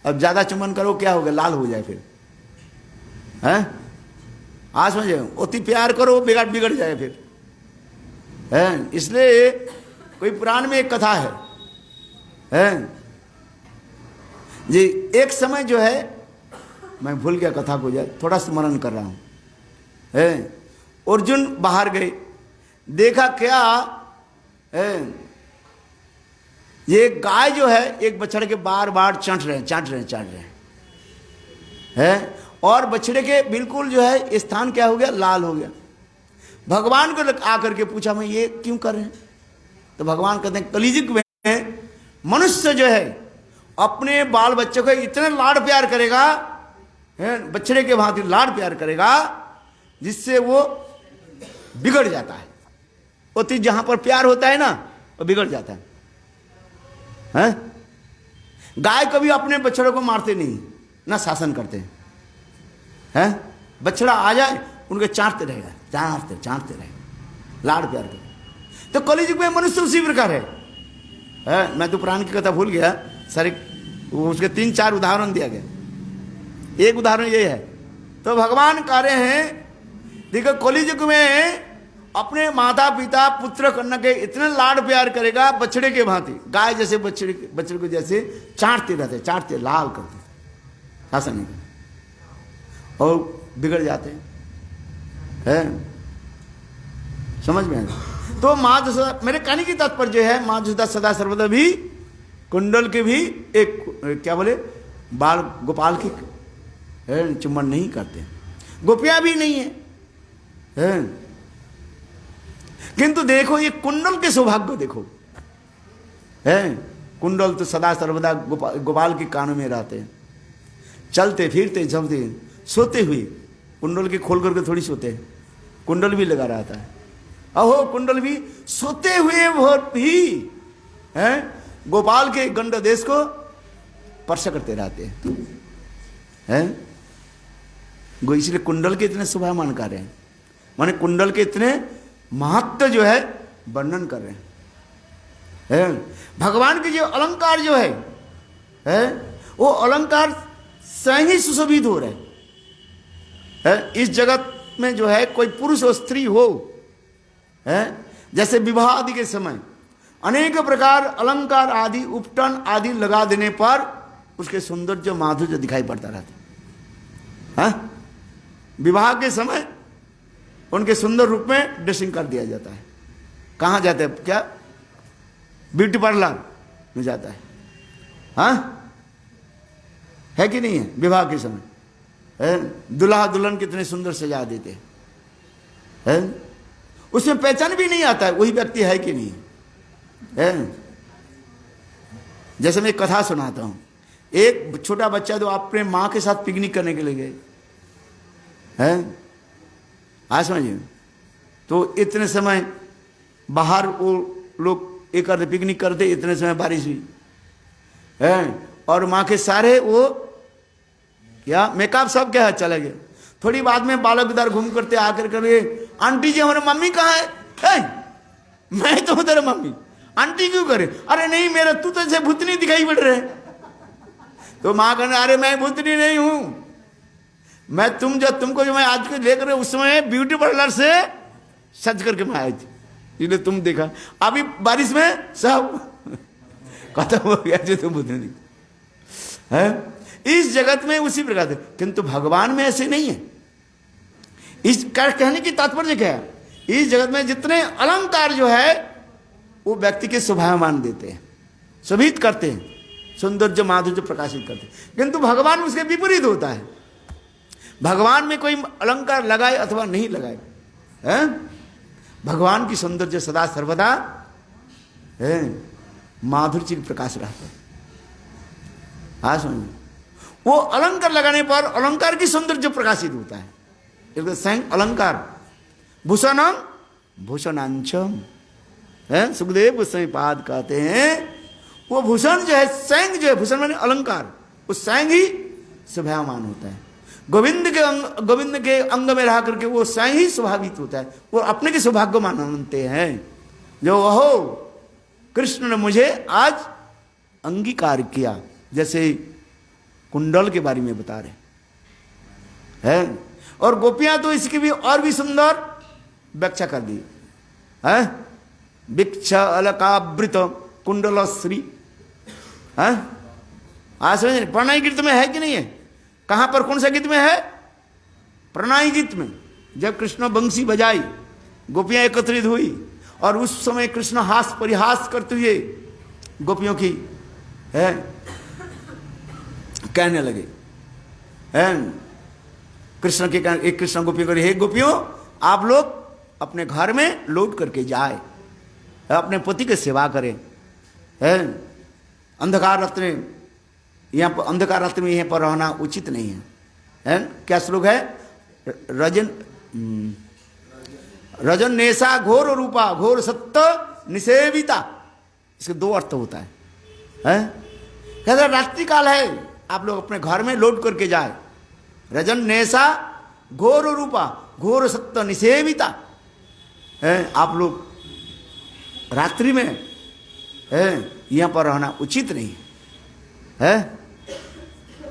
अब ज्यादा चुम्बन करो क्या होगा, लाल हो जाए फिर, हैं? आज समझे, अति प्यार करो बिगड़ जाए फिर, हैं? इसलिए कोई पुराण में एक कथा है जी। एक समय जो है, मैं भूल गया कथा को, जाए थोड़ा स्मरण कर रहा हूं, है अर्जुन बाहर गए, देखा क्या है, ये गाय जो है एक बछड़े के बार बार चाट रहे हैं, और बछड़े के बिल्कुल जो है स्थान क्या हो गया, लाल हो गया। भगवान को आकर के पूछा, मैं ये क्यों कर रहे हैं? तो भगवान कहते हैं, कलियुग में मनुष्य जो है अपने बाल बच्चों को इतने लाड प्यार करेगा, बछड़े के भांति लाड प्यार करेगा, जिससे वो बिगड़ जाता है। वो तो जहां पर प्यार होता है ना, वो बिगड़ जाता है। गाय कभी अपने बछड़ों को मारते नहीं, ना शासन करते हैं। बछड़ा आ जाए उनके चाटते रहेगा, चाटते रहेगा, लाड़ प्यार करेगा। तो कलियुग में मनुष्य उसी प्रकार है। मैं तो पुराण की कथा भूल गया, सारे उसके 3-4 उदाहरण दिया गया। एक उदाहरण ये है, तो भगवान कह रहे हैं, देखो कलियुग में अपने माता पिता पुत्र कन्या के इतने लाड प्यार करेगा, बछड़े के भांति, गाय जैसे बछड़े को जैसे चाटते रहते, लाल करते, शासन नहीं करते, और बिगड़ जाते हैं। समझ में? तो माँ यशोदा, मेरे कहने की तात्पर्य है, माँ यशोदा सदा सर्वदा भी कुंडल के भी एक क्या बोले बाल गोपाल की चुम्बन नहीं करते, गोपियां भी नहीं है। किंतु देखो ये कुंडल के सौभाग्य देखो, कुंडल तो सदा सर्वदा गोपाल के कानों में रहते हैं, चलते फिरते जमते सोते हुए, कुंडल के खोल करके थोड़ी सोते हैं, कुंडल भी लगा रहता है। अहो कुंडल भी सोते हुए भी गोपाल के गंड देश को स्पर्श करते रहते हैं। गो इसलिए कुंडल के इतने शोभायमान कर रहे हैं, माने कुंडल के इतने महत्व जो है वर्णन कर रहे हैं। भगवान के जो अलंकार जो है वो अलंकार स्वयं ही सुशोभित हो रहे हैं। इस जगत में जो है कोई पुरुष और स्त्री हो, जैसे विवाह आदि के समय अनेक प्रकार अलंकार आदि उपटन आदि लगा देने पर उसके सौंदर्य माधुर्य दिखाई पड़ता रहता है। विवाह के समय उनके सुंदर रूप में ड्रेसिंग कर दिया जाता है। कहाँ जाते हैं, क्या ब्यूटी पार्लर में जाता है, है कि नहीं है? विवाह के समय दुल्हा दुल्हन कितने सुंदर सजा देते हैं, उसमें पहचान भी नहीं आता है वही व्यक्ति है कि नहीं है। जैसे मैं एक कथा सुनाता हूं, एक छोटा बच्चा जो अपने माँ के साथ पिकनिक करने के लिए गए हैं, आज समझिए, तो इतने समय बाहर वो लोग एक करते पिकनिक करते, इतने समय बारिश हुई है और माँ के सारे वो क्या मेकअप सब क्या है चले गए। थोड़ी बाद में बालक उधर घूम करते आकर करे, आंटी जी हमारे मम्मी कहाँ है? मैं तो उधर मम्मी, आंटी क्यों करे? अरे नहीं मेरा तू तो जैसे भूतनी दिखाई पड़ रहे। तो माँ कहने अरे मैं भूतनी नहीं हूं, मैं तुमको जो मैं आज के लेकर उस समय ब्यूटी पार्लर से सज करके मैं आई थी, इसलिए तुम देखा। अभी बारिश में सब खत्म हो गया जो तुम भूतनी है। इस जगत में उसी प्रकार से, किंतु भगवान में ऐसे नहीं है। इस कहने की तात्पर्य क्या है? इस जगत में जितने अलंकार जो है वो व्यक्ति के शोभायमान देते हैं, शोभित करते हैं, सौंदर्य माधुर्य प्रकाशित करते हैं, किंतु भगवान उसके विपरीत होता है। भगवान में कोई अलंकार लगाए अथवा नहीं लगाए, भगवान की सौंदर्य सदा सर्वदा माधुर्य प्रकाश रहता है। हाँ समझिए, वो अलंकार लगाने पर अलंकार की सौंदर्य प्रकाशित होता है। एक स्वयं अलंकार भूषणम भूषणांचम, सुखदेव गोस्वामी पाद कहते हैं वो भूषण जो है स्वयं जो है, भूषण माने अलंकार, वो स्वयं ही शोभायमान होता है। गोविंद के अंग में रह करके वो स्वयं ही स्वभावित होता है, वो अपने के सौभाग्य मानते हैं। जो वह कृष्ण ने मुझे आज अंगीकार किया, जैसे कुंडल के बारे में बता रहे हैं। और गोपियां तो इसकी भी और भी सुंदर व्याख्या कर दी है। भिक्ष अलकावृत कुंडल श्री, आज समझ प्रणय गीत में है कि नहीं है? कहां पर कौन सा गीत में है? प्रणय गीत में। जब कृष्ण बंसी बजाई, गोपियां एकत्रित हुई और उस समय कृष्ण हास परिहास करते हुए गोपियों की कहने लगे, कृष्ण के एक कृष्ण गोपियों को, हे गोपियों आप लोग अपने घर में लौट करके जाए, अपने पति की सेवा करें। अंधकार रात्रि यहाँ पर, अंधकार रात्रि में यहाँ पर रहना उचित नहीं है। क्या श्लोक है? रजन नेशा घोर रूपा घोर सत्य निसेविता, इसके दो अर्थ होता है। कहते रात्रि काल है, आप लोग अपने घर में लौट करके जाए। रजन नेशा घोर रूपा घोर सत्य निसेविता, आप लोग रात्रि में यहाँ पर रहना उचित नहीं है।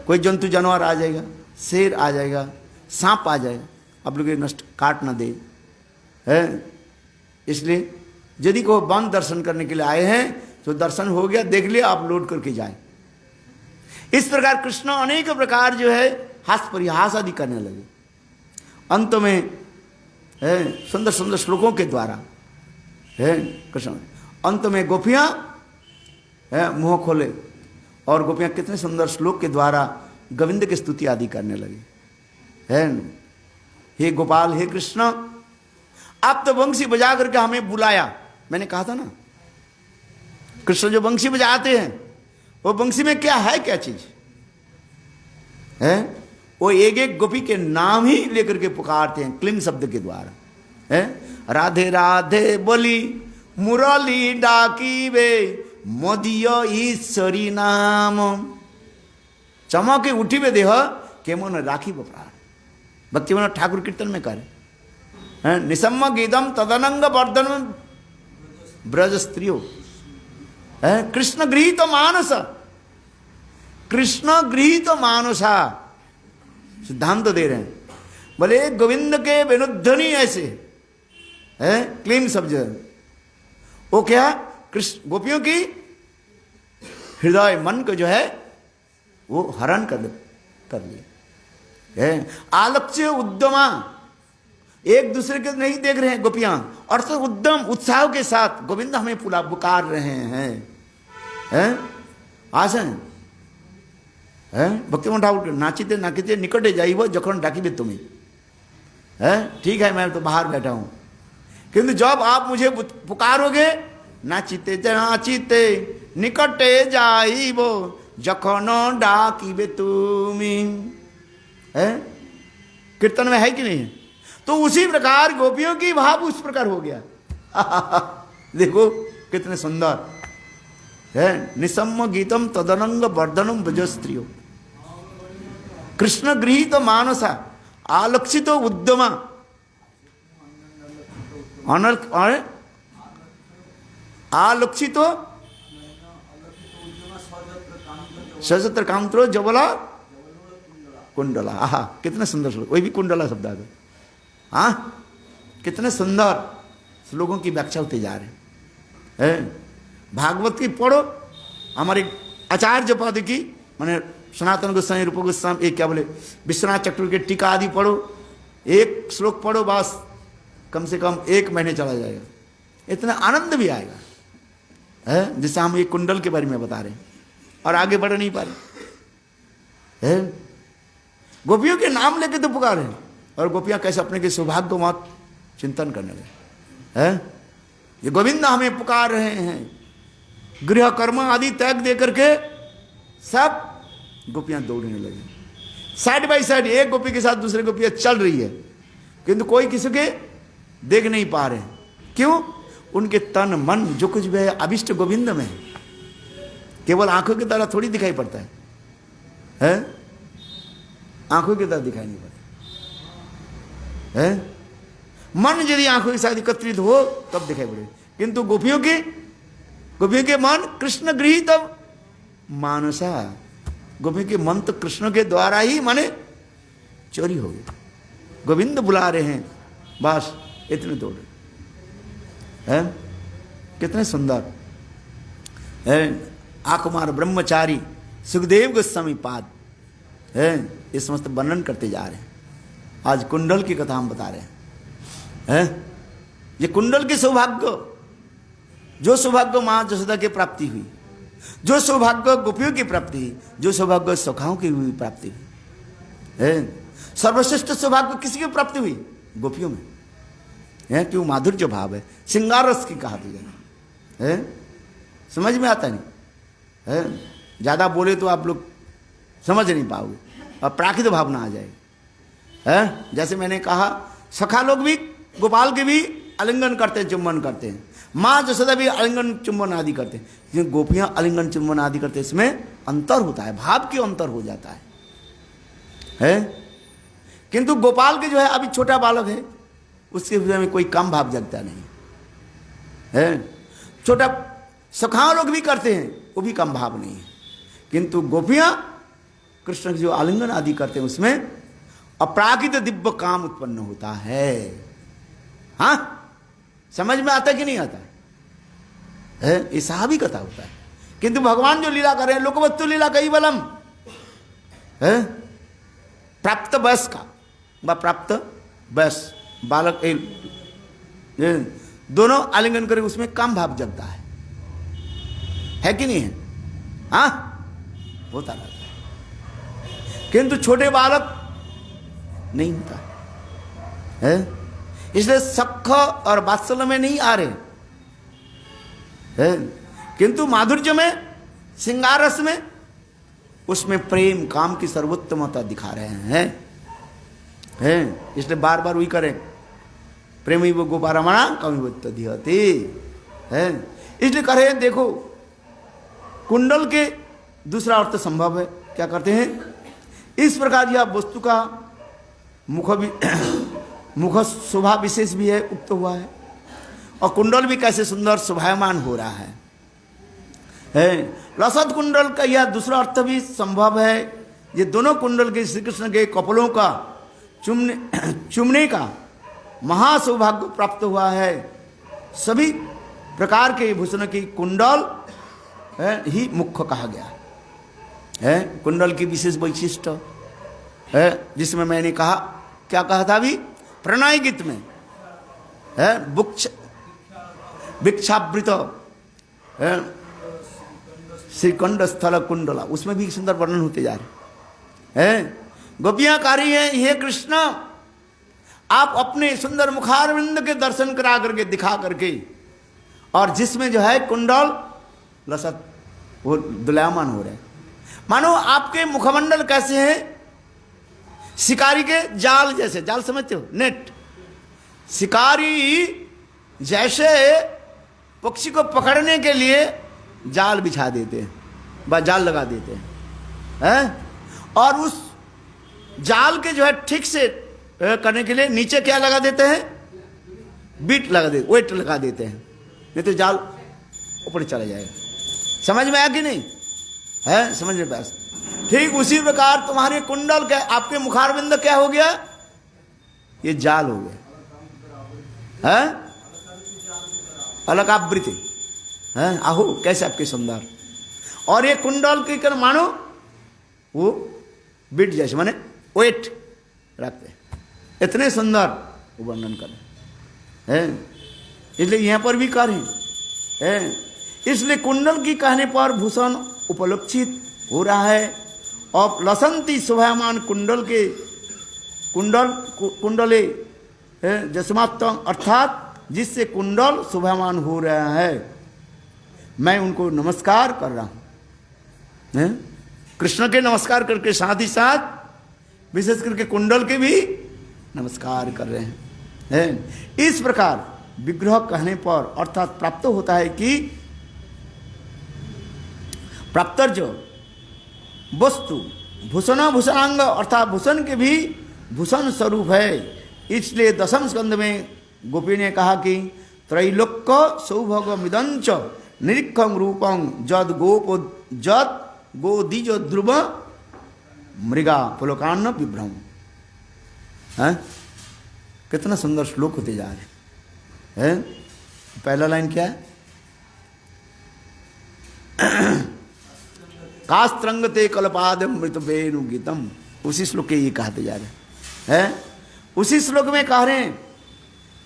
कोई जंतु जानवर आ जाएगा, शेर आ जाएगा, सांप आ जाएगा, आप लोग नष्ट काट ना दे। इसलिए यदि कोई वन दर्शन करने के लिए आए हैं तो दर्शन हो गया, देख लिया, आप लौट करके जाए। इस प्रकार कृष्ण अनेक प्रकार जो है हास्य परिहास आदि करने लगे। अंत में सुंदर सुंदर श्लोकों के द्वारा कृष्ण, अंत में गोपियां मुंह खोले और गोपियां कितने सुंदर श्लोक के द्वारा गोविंद की स्तुति आदि करने लगे। हे गोपाल, हे कृष्ण, आप तो बंसी बजा करके हमें बुलाया। मैंने कहा था ना, कृष्ण जो बंसी बजाते हैं वो बंसी में क्या है, क्या चीज है? वो एक एक गोपी के नाम ही लेकर के पुकारते हैं क्लीम शब्द के द्वारा। राधे राधे बोली मुरली डाकी वे मोदियो ईश्वरी नाम, चमके उठी वे देह के मन राखी प्राण। भक्तिविनोद ठाकुर कीर्तन में कर निसम्म गीतम तदनंग वर्धन ब्रज स्त्रियो कृष्ण गृहीत मानस, कृष्ण गृहीत मानसा सिद्धांत दे रहे हैं। बोले गोविंद के विनुध्वनि ऐसे है क्लीन शब्द, वो क्या कृष्ण गोपियों की हृदय मन को जो है वो हरण कर लिए। आलक्ष्य उद्यमा, एक दूसरे को नहीं देख रहे हैं गोपियां, और तो उद्यम उत्साह के साथ गोविंद हमें पुकार रहे हैं। आसन भक्तिविनोद ठाकुर नाचिते नाचिते निकटे जाइब जखन डाकिबे तुम्हें, ठीक है मैं तो बाहर बैठा हूं, किंतु जब आप मुझे पुकारोगे नाचिते नाचिते निकटे जाइब जखन डाकिबे तुम्हें। कीर्तन में है कि नहीं? तो उसी प्रकार गोपियों की भाव उस प्रकार हो गया। देखो कितने सुंदर है। निसम्म गीतम तदनंग वर्धनम ब्रजस्त्रियो कृष्ण गृहीत मानसा आलक्षित उद्यमा आलक्षित सशस्त्र कांत्रो जबला कुंडला। आहा कितने सुंदर श्लोक, वही भी कुंडला शब्द आ गया। हाँ कितने सुंदर श्लोकों की व्याख्या होते जा रहे हैं। भागवत की पढ़ो, हमारे आचार्य पद की माने सनातन गोस्वामी रूप गोस्वामी एक क्या बोले विश्वनाथ चक्रवर्ती के टीका आदि पढ़ो, एक श्लोक पढ़ो बस कम से कम 1 महीने चला जाएगा, इतना आनंद भी आएगा है। जिससे हम एक कुंडल के बारे में बता रहे हैं और आगे बढ़ नहीं पा रहे हैं। गोपियों के नाम लेके तो पुकारे और गोपियां कैसे अपने के सौभाग्य को मत चिंतन करने लगे हैं। ये गोविंद हमें पुकार रहे हैं, गृह कर्म आदि त्याग दे करके सब गोपियां दौड़ने लगी साइड बाय साइड, एक गोपी के साथ दूसरे गोपियां चल रही है, किंतु कोई किसी के देख नहीं पा रहे। क्यों? उनके तन मन जो कुछ भी है अभिष्ट गोविंद में है, केवल आंखों की तरह थोड़ी दिखाई पड़ता है? आंखों की तरह दिखाई नहीं पड़ता है। मन यदि आंखों के साथ एकत्रित हो तब दिखाई पड़े, किंतु गोपियों के मन कृष्ण गृहीत मानसा, गोपियों के मन तो कृष्ण के द्वारा ही माने चोरी हो गई। गोविंद बुला रहे हैं बस इतने दौड़ है। कितने सुंदर है। आकुमार ब्रह्मचारी सुखदेव गोस्वामी पाद है, ये समस्त वर्णन करते जा रहे हैं। आज कुंडल की कथा हम बता रहे हैं। ये कुंडल के सौभाग्य, जो सौभाग्य मां जसोदा की प्राप्ति हुई, जो सौभाग्य गोपियों की प्राप्ति हुई, जो सौभाग्य सखाओं की हुई प्राप्ति हुई है। सर्वश्रेष्ठ सौभाग्य किसी की प्राप्ति हुई? गोपियों में है। क्यों? माधुर्य भाव है, श्रृंगार रस की कहा है। समझ में आता नहीं है। ज्यादा बोले तो आप लोग समझ नहीं पाओगे और प्राकृत भावना आ जाएगी है। जैसे मैंने कहा सखा लोग भी गोपाल के भी आलिंगन करते हैं, चुम्बन करते हैं, माँ जसोदा भी आलिंगन चुम्बन आदि करते हैं, लेकिन गोपियां आलिंगन चुम्बन आदि करते हैं, इसमें अंतर होता है, भाव के अंतर हो जाता है। किंतु गोपाल के जो है अभी छोटा बालक है, उसके हृदय में कोई कम भाव जगता नहीं है। छोटा सखा लोग भी करते हैं, वो भी कम भाव नहीं है, किंतु गोपियां कृष्ण की जो आलिंगन आदि करते हैं उसमें अपराकित दिव्य काम उत्पन्न होता है। हाँ समझ में आता कि नहीं आता है? ये साहबी कथा होता है। किंतु भगवान जो लीला कर रहे हैं, लोकवस्तु लीला कई बलम है। प्राप्त वयस का व प्राप्त वयस बालक दोनों आलिंगन करें, उसमें कम भाव जगता है कि नहीं है? हाँ होता रहता है, किंतु छोटे बालक नहीं होता है। इसलिए सख और वात्सल्य में नहीं आ रहे है, किंतु माधुर्य में, श्रृंगार रस में, उसमें प्रेम काम की सर्वोत्तमता दिखा रहे हैं। इसलिए बार बार वही करें, प्रेमी वो गोपारमणा कविवत्ति है। इसलिए कह रहे हैं देखो कुंडल के दूसरा अर्थ संभव है। क्या करते हैं? इस प्रकार यह वस्तु का मुख शोभा विशेष भी है, उक्त हुआ है। और कुंडल भी कैसे सुंदर शोभायमान हो रहा है। लसत कुंडल का यह दूसरा अर्थ भी संभव है। ये दोनों कुंडल के श्री कृष्ण के कपलों का चुमने का महासौभाग्य प्राप्त हुआ है। सभी प्रकार के भूषण की कुंडल ही मुख्य कहा गया है। कुंडल की विशेष वैशिष्ट है, जिसमें मैंने कहा, क्या कहा था अभी, प्रणय गीत में है भिक्षावृत श्रीकंड स्थल कुंडला, उसमें भी सुंदर वर्णन होते जा रहे हैं। गोपियां कह रही हैं, हे कृष्ण आप अपने सुंदर मुखारविंद के दर्शन करा करके, दिखा करके, और जिसमें जो है कुंडल लसत वो दुलायमान हो रहे हैं। मानो आपके मुखमंडल कैसे है, शिकारी के जाल जैसे, जाल समझते हो, नेट। शिकारी जैसे पक्षी को पकड़ने के लिए जाल बिछा देते हैं, बस जाल लगा देते हैं, और उस जाल के जो है ठीक से करने के लिए नीचे क्या लगा देते हैं, बीट लगा देते, वेट लगा देते हैं, नहीं तो जाल ऊपर चला जाएगा। समझ में आया कि नहीं है? समझ में पास। ठीक उसी प्रकार तुम्हारे कुंडल क्या, आपके मुखारविंद क्या हो गया, ये जाल हो गया है, अलकावृति है। आहो कैसे आपके सुंदर, और ये कुंडल की कर मानो वो बीट जैसे, माने वेट रखते, इतने सुंदर वो वर्णन कर है। इसलिए यहां पर भी कह रहे हैं, इसलिए कुंडल की कहने पर भूषण उपलक्षित हो रहा है। और लसंती शोभायमान कुंडल के कुंडले जसमात्म, अर्थात जिससे कुंडल शोभायमान हो रहा है, मैं उनको नमस्कार कर रहा हूं। कृष्ण के नमस्कार करके साथ ही साथ विशेष करके कुंडल के भी नमस्कार कर रहे हैं। इस प्रकार विग्रह कहने पर अर्थात प्राप्त होता है कि प्राप्तर्ज वस्तु भूषण भूषणांग, अर्थात भूषण के भी भूषण स्वरूप है। इसलिए दशम स्कंद में गोपी ने कहा कि त्रैलोक्य सौभग मिदंच निरीक्षं रूपं जद गोदीज ध्रुव मृगा पुलकान्न विभ्रम। कितना सुंदर श्लोक होते जा रहे हैं। पहला लाइन क्या है, कास्त्रंगते कल्पाद मृत वेणु गीतम, उसी श्लोक के ये कहते जा रहे हैं। उसी श्लोक में कह रहे हैं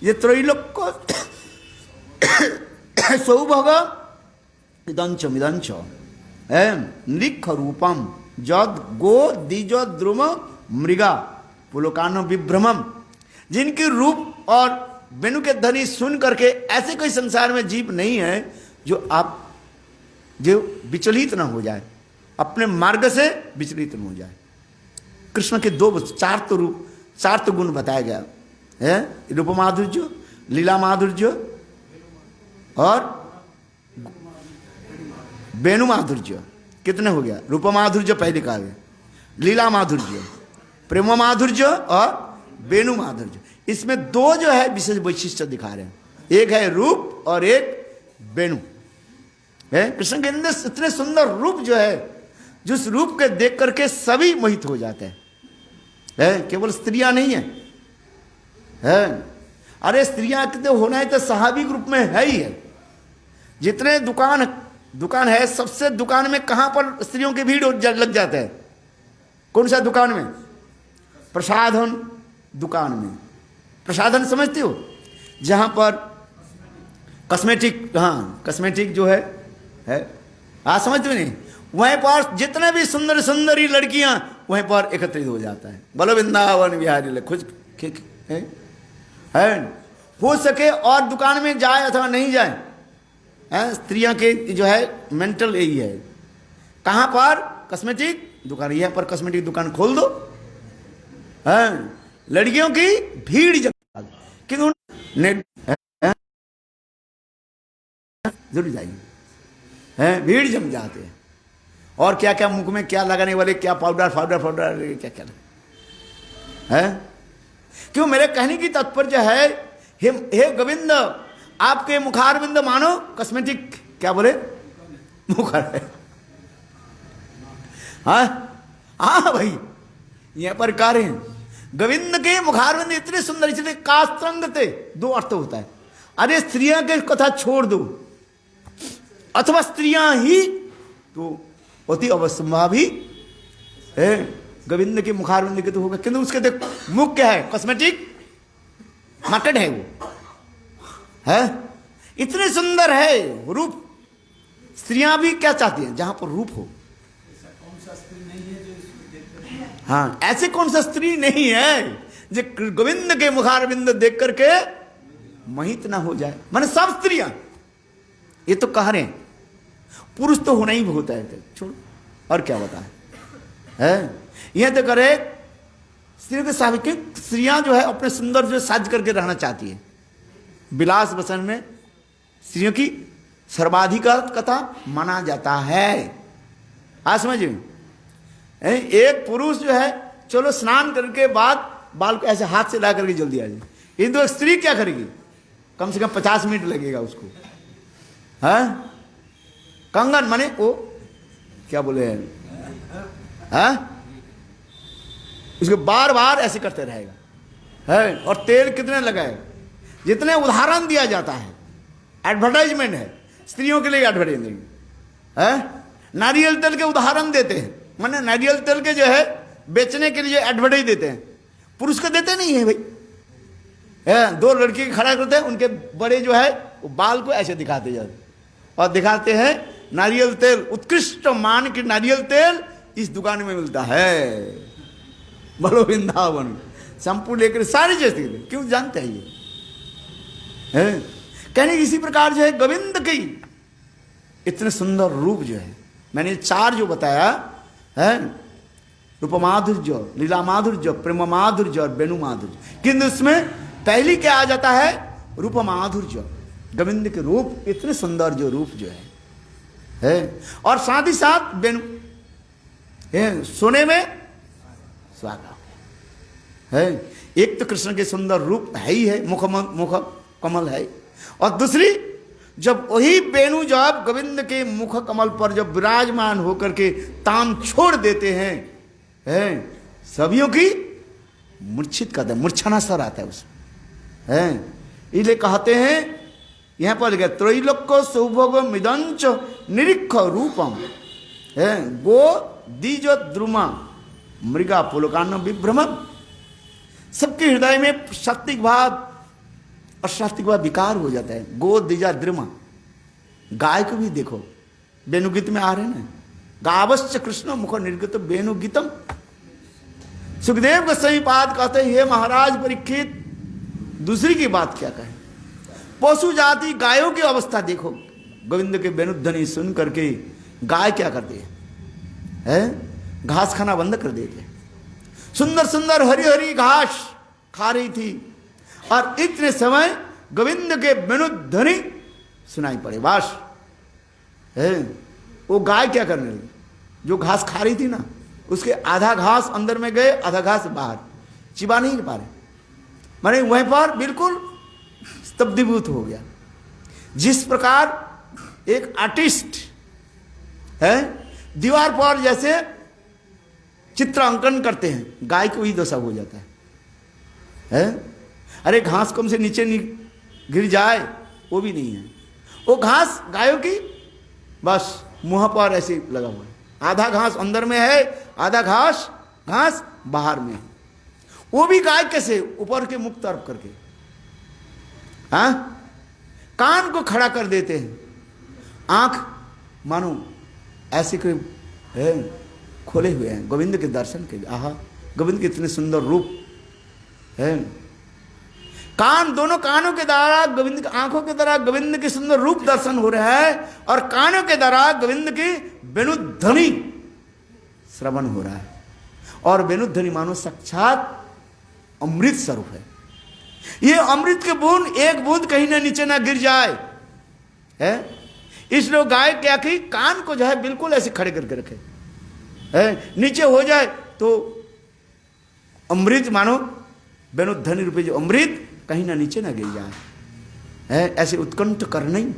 ये त्रैलोक्य सौभग मिदंच मिदंच निरीक्ष रूपम जद गो दीज द्रुम मृगा पुलकानो विभ्रमम, जिनकी रूप और वेणु के ध्वनि सुन करके ऐसे कोई संसार में जीव नहीं है जो विचलित न हो जाए, अपने मार्ग से विचलित न हो जाए। कृष्ण के चार तो गुण बताया गया है, रूप माधुर्य, लीला माधुर्य और वेणु माधुर्य। कितने हो गया, रूप माधुर्य पहले कहा गया, लीला माधुर्य, प्रेम माधुर्य और वेणु माधुर्य। इसमें दो जो है विशेष वैशिष्ट दिखा रहे हैं, एक है रूप और एक वेणु है। कृष्ण के अंदर इतने सुंदर रूप जो है, जिस रूप के देख करके सभी मोहित हो जाते हैं। केवल स्त्रियां नहीं है। अरे स्त्रियां कितने होना है तो स्वाभाविक रूप में है ही है। जितने दुकान है, सबसे दुकान में कहां पर स्त्रियों की भीड़ लग जाता है, कौन सा दुकान में, प्रसाधन दुकान में। प्रसाधन समझते हो, जहां पर कॉस्मेटिक, हाँ कॉस्मेटिक जो है हाँ समझते हो नहीं, वहीं पर जितने भी सुंदर सुंदरी लड़कियां वहीं पर एकत्रित हो जाता है। बोलो वृंदावन बिहारी खुश है। हो सके और दुकान में जाए अथवा नहीं जाए, स्त्रियां के जो है मेंटल यही है। कहां पर, कॉस्मेटिक दुकान, यहां पर कॉस्मेटिक दुकान खोल दो, लड़कियों की भीड़ क्यों नेट जुड़ जाएगी, भीड़ जम जाते हैं। और क्या क्या मुख में क्या लगाने वाले, क्या पाउडर क्या क्या है। क्यों, मेरे कहने की तात्पर्य है, हे गोविंद, आपके मुखारविंद मानो कॉस्मेटिक, क्या बोले, मुखर है। हाँ भाई, यह प्रकार है। गोविंद के मुखारविंद इतने सुंदर, इसलिए कास्त्रंग थे, दो अर्थ होता है। अरे स्त्रियां के कथा छोड़ दो, अथवा स्त्रियां ही तो अति अवश्यंभावी है। गोविंद के मुखारविंद के तो होगा, किंतु उसके देख मुख क्या है, कॉस्मेटिक मार्केट है वो, है इतने सुंदर है रूप। स्त्रियां भी क्या चाहती हैं, जहां पर रूप हो। हाँ, ऐसे कौन सा स्त्री नहीं है जो गोविंद के मुखारविंद देख करके मोहित ना हो जाए। माने सब स्त्रियां, ये तो कह रहे हैं, पुरुष तो होना ही होता है, छोड़ और क्या बता है। यह तो करे स्त्रियों के साविक, स्त्रियां जो है अपने सुंदर जो साज करके रहना चाहती है। विलास वसन में स्त्रियों की सर्वाधिकार कथा माना जाता है। आज समझिए, एक पुरुष जो है चलो स्नान करके बाद बाल को ऐसे हाथ से ला करके जल्दी आ जाए, किंतु एक स्त्री क्या करेगी, कम से कम 50 मिनट लगेगा उसको। है कंगन माने वो क्या बोले हैं, उसको बार बार ऐसे करते रहेगा है। और तेल कितने लगाए, जितने उदाहरण दिया जाता है, एडवर्टाइजमेंट है स्त्रियों के लिए, एडवर्टाइजमेंट है। नारियल तेल के उदाहरण देते हैं, माने नारियल तेल के जो है बेचने के लिए एडवर्टाइज देते हैं, पुरुष को देते नहीं है भाई। दो लड़के खड़ा करते हैं, उनके बड़े जो है वो बाल को ऐसे दिखाते जाते और दिखाते हैं नारियल तेल, उत्कृष्ट मान की नारियल तेल इस दुकान में मिलता है, बोलो वृंदावन, शैम्पू लेकर सारी चीज, क्यों जानते हैं ये है। कहने इसी प्रकार जो है गोविंद की इतने सुंदर रूप जो है, मैंने चार जो बताया है, रूप माधुर्य, लीला माधुर्य, प्रेम माधुर्य और वेणु माधुर्य, किंतु उसमें पहली क्या आ जाता है, रूप माधुर्य। गोविंद के रूप इतने सुंदर जो रूप जो है और साथ ही साथ वेणु सोने में सुहागा है। एक तो कृष्ण के सुंदर रूप है ही है, मुख कमल है, और दूसरी जब वही वेणु जब गोविंद के मुख कमल पर जब विराजमान होकर के तान छोड़ देते हैं, सभियों की मूर्छित करते हैं, मूर्छना सर आता है उसमें है। इसलिए कहते हैं यहां पर लिखा, त्रैलोक्य सौभोग मिदंच निरीक्ष रूपम है, गो दीज द्रुमा मृगा पुलकान्न विभ्रमम। सबके हृदय में सात्विक भाव और सात्विक भाव विकार हो जाता है। गो दीजा द्रुमा, गाय को भी देखो, वेणुगीत में आ रहे ना, गावश्च कृष्ण मुख निर्गत वेणुगीतम। सुखदेव गोस्वामी पाद कहते हैं, हे महाराज परीक्षित, दूसरी की बात क्या कहें, पशु जाति गायों की अवस्था देखो। गोविंद के वेणुध्वनि सुन करके गाय क्या करती है, घास खाना बंद कर देते। सुंदर सुंदर हरी हरी घास खा रही थी और इतने समय गोविंद के वेणुध्वनि सुनाई पड़े, बस है। वो गाय क्या करने लगी, जो घास खा रही थी ना, उसके आधा घास अंदर में गए, आधा घास बाहर, चिबा नहीं पा रहे, माने वहीं पर बिल्कुल स्तब्धीभूत हो गया। जिस प्रकार एक आर्टिस्ट है दीवार पर जैसे चित्र अंकन करते हैं, गाय को ही दशा हो जाता है। अरे घास कम से नीचे गिर जाए वो भी नहीं है, वो घास गायों की बस मुंह पर ऐसे लगा हुआ है, आधा घास अंदर में है, आधा घास बाहर में है। वो भी गाय कैसे, ऊपर के मुख तरफ करके, कान को खड़ा कर देते हैं, आंख मानो ऐसे कोई है खोले हुए हैं गोविंद के दर्शन के लिए। आहा, गोविंद के इतने सुंदर रूप है। कान, दोनों कानों के द्वारा गोविंद की, आंखों के द्वारा गोविंद के सुंदर रूप दर्शन हो रहा है और कानों के द्वारा गोविंद की वेणुध्वनि श्रवण हो रहा है। और वेणुध्वनि मानो साक्षात अमृत स्वरूप है। ये अमृत के बूंद, एक बूंद कहीं ना नीचे ना गिर जाए है, इसलिए गाय क्या की, कान को जो है बिल्कुल ऐसे खड़े करके रखे है, नीचे हो जाए तो अमृत मानो वेणुध्वनि रूपी जो अमृत कहीं ना नीचे ना गिर जाए, है ऐसे उत्कंठ कर नहीं,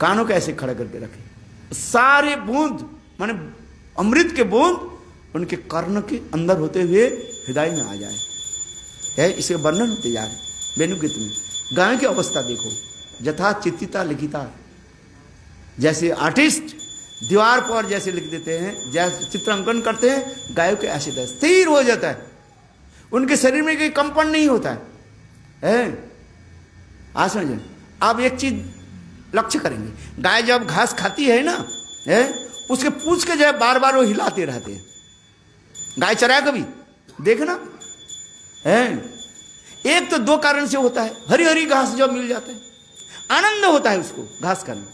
कानों को ऐसे खड़ा करके रखे, सारे बूंद माने अमृत के बूंद उनके कर्ण के अंदर होते हुए हृदय में आ जाए, है इसे वर्णन होते जा रहे वेणुगीत में। गायों की अवस्था देखो, यथा चित्तिता लिखिता, जैसे आर्टिस्ट दीवार पर जैसे लिख देते हैं, जैसे चित्रांकन करते हैं, गायों के ऐसे स्थिर हो जाता है, उनके शरीर में कोई कंपन नहीं होता है। आज समझे, आप एक चीज लक्ष्य करेंगे, गाय जब घास खाती है ना, है उसके पूंछ के जो है बार बार वो हिलाते रहते हैं। गाय चराया कभी देखना है, एक तो दो कारण से होता है, हरी हरी घास जब मिल जाता है आनंद होता है उसको घास खाने,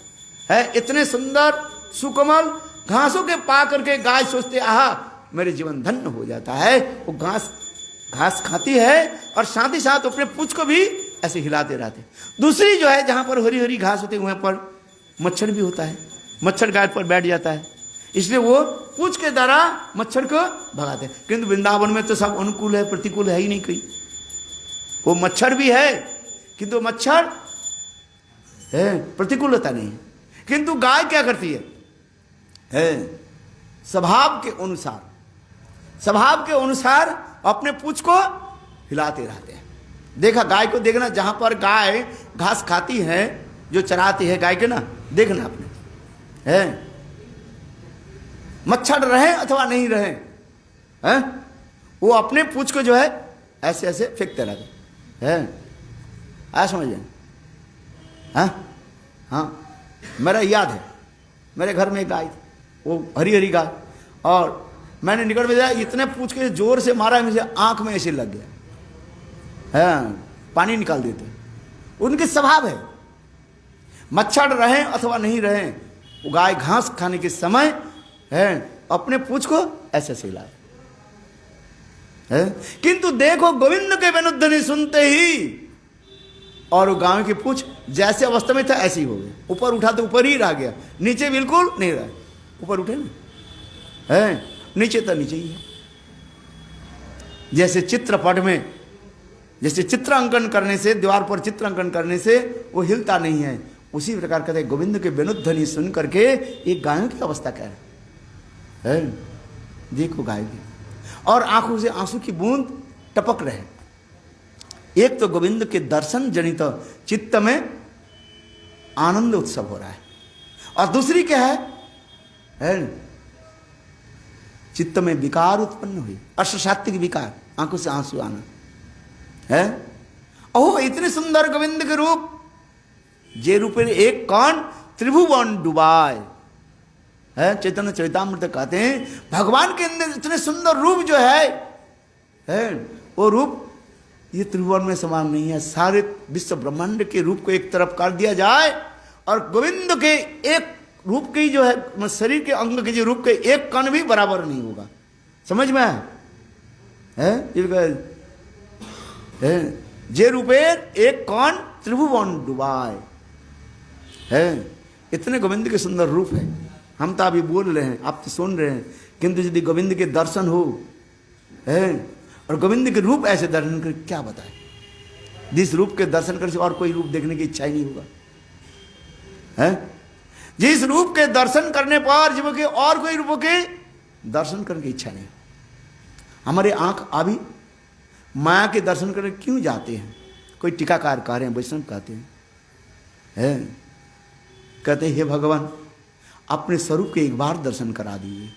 है इतने सुंदर सुकोमल घासों के पा करके गाय सोचते आहा मेरे जीवन धन्य हो जाता है। वो घास खाती है और साथ ही साथ अपने पूंछ को भी ऐसे हिलाते रहते। दूसरी जो है जहां पर हरी हरी घास होती है वहां पर मच्छर भी होता है, मच्छर गाय पर बैठ जाता है, इसलिए वो पूंछ के द्वारा मच्छर को भगाते हैं। किंतु वृंदावन में तो सब अनुकूल है, प्रतिकूल है ही नहीं कोई। वो मच्छर भी है किंतु मच्छर है प्रतिकूलता नहीं है। किंतु गाय क्या करती है स्वभाव के अनुसार अपने पूंछ को हिलाते रहते हैं। देखा गाय को देखना, जहां पर गाय घास खाती है जो चराती है गाय के ना, देखना आपने है मच्छर रहे अथवा नहीं रहे हैं, वो अपने पूंछ को जो है ऐसे ऐसे फेंकते रहते हैं। आ समझिए, हाँ मेरा याद है, मेरे घर में एक गाय थी, वो हरी हरी गाय, और मैंने निकट में जाया, इतने पूछ के जोर से मारा, मुझे आंख में ऐसे लग गया है, पानी निकाल देते। उनके स्वभाव है, मच्छर रहे अथवा नहीं रहे, वो गाय घास खाने के समय है अपने पूछ को ऐसे ऐसे हिलाए है। किंतु देखो गोविंद के वेणुध्वनि सुनते ही और वो गांव की पूछ जैसे अवस्था में था ऐसे ही हो गया, ऊपर उठा तो ऊपर ही रह गया, नीचे बिल्कुल नहीं रहा। ऊपर उठे ना है, नीचे तो नीचे ही है। जैसे चित्रपट में, जैसे चित्रांकन करने से, दीवार पर चित्रांकन करने से वो हिलता नहीं है, उसी प्रकार कहते हैं गोविंद के वेणुध्वनि सुन करके एक गायों की अवस्था क्या है। देखो गाय की, और आंखों से आंसू की बूंद टपक रहे। एक तो गोविंद के दर्शन जनित चित्त में आनंद उत्सव हो रहा है, और दूसरी क्या है चित्त में विकार उत्पन्न हुई, अष्टसात्विक विकार, आंखों से आंसू आना है। ओह इतने सुंदर गोविंद के रूप, जे रूपे एक कान त्रिभुवन डुबाए है। चैतन्य चरितामृत कहते हैं भगवान के अंदर इतने सुंदर रूप जो है वो रूप ये त्रिभुवन में समान नहीं है। सारे विश्व ब्रह्मांड के रूप को एक तरफ कर दिया जाए और गोविंद के एक रूप की जो है शरीर के अंग के जो रूप के एक कण भी बराबर नहीं होगा। समझ में है जे रूपेर एक कण त्रिभुवन डुबाए है। इतने गोविंद के सुंदर रूप है। हम तो अभी बोल रहे हैं, आप तो सुन रहे हैं, किंतु यदि गोविंद के दर्शन हो है और गोविंद के रूप ऐसे दर्शन कर क्या बताए, जिस रूप के दर्शन कर से और कोई रूप देखने की इच्छा ही नहीं होगा है। जिस रूप के दर्शन करने पर जीवों के और कोई रूपों के दर्शन करने की इच्छा नहीं। हमारे आंख अभी माया के दर्शन करने क्यों जाते हैं? कोई टीकाकार कह रहे हैं, वैष्णव कहते हैं कहते हे भगवान अपने स्वरूप के एक बार दर्शन करा दीजिए।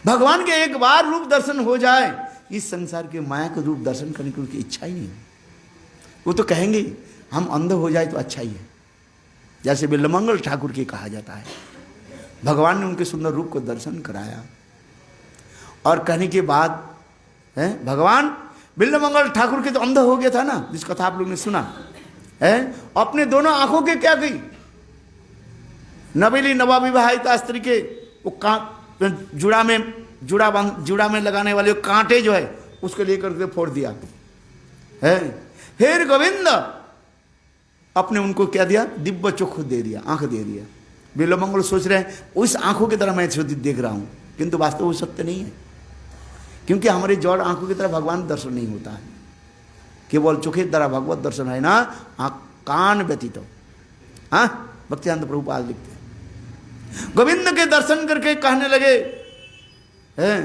भगवान के एक बार रूप दर्शन हो जाए, इस संसार के माया के रूप दर्शन करने की उनकी इच्छा ही नहीं है। वो तो कहेंगे हम अंध हो जाए तो अच्छा ही है, जैसे बिल्लमंगल ठाकुर के कहा जाता है। भगवान ने उनके सुंदर रूप को दर्शन कराया और कहने के बाद भगवान बिल्लमंगल ठाकुर के तो अंध हो गया था ना, जिस कथा आप लोग ने सुना है। अपने दोनों आंखों के क्या गई, नवेली नवाविवाहित स्त्री के वो जुड़ा में लगाने वाले कांटे जो है उसको लेकर के फोड़ दिया है। फिर गोविंद अपने उनको क्या दिया, दिव्य चक्षु दे दिया, आंख दे दिया। बिल्लमंगल सोच रहे हैं उस आंखों की तरह मैं देख रहा हूं, किंतु वास्तव वो सत्य नहीं है, क्योंकि हमारे जड़ आंखों की तरह भगवान दर्शन नहीं होता है। केवल चोखे द्वारा भगवत दर्शन है ना, कान व्यतीत। हाँ, भक्तिवेदांत प्रभुपाद लिखते हैं। गोविंद के दर्शन करके कहने लगे, हैं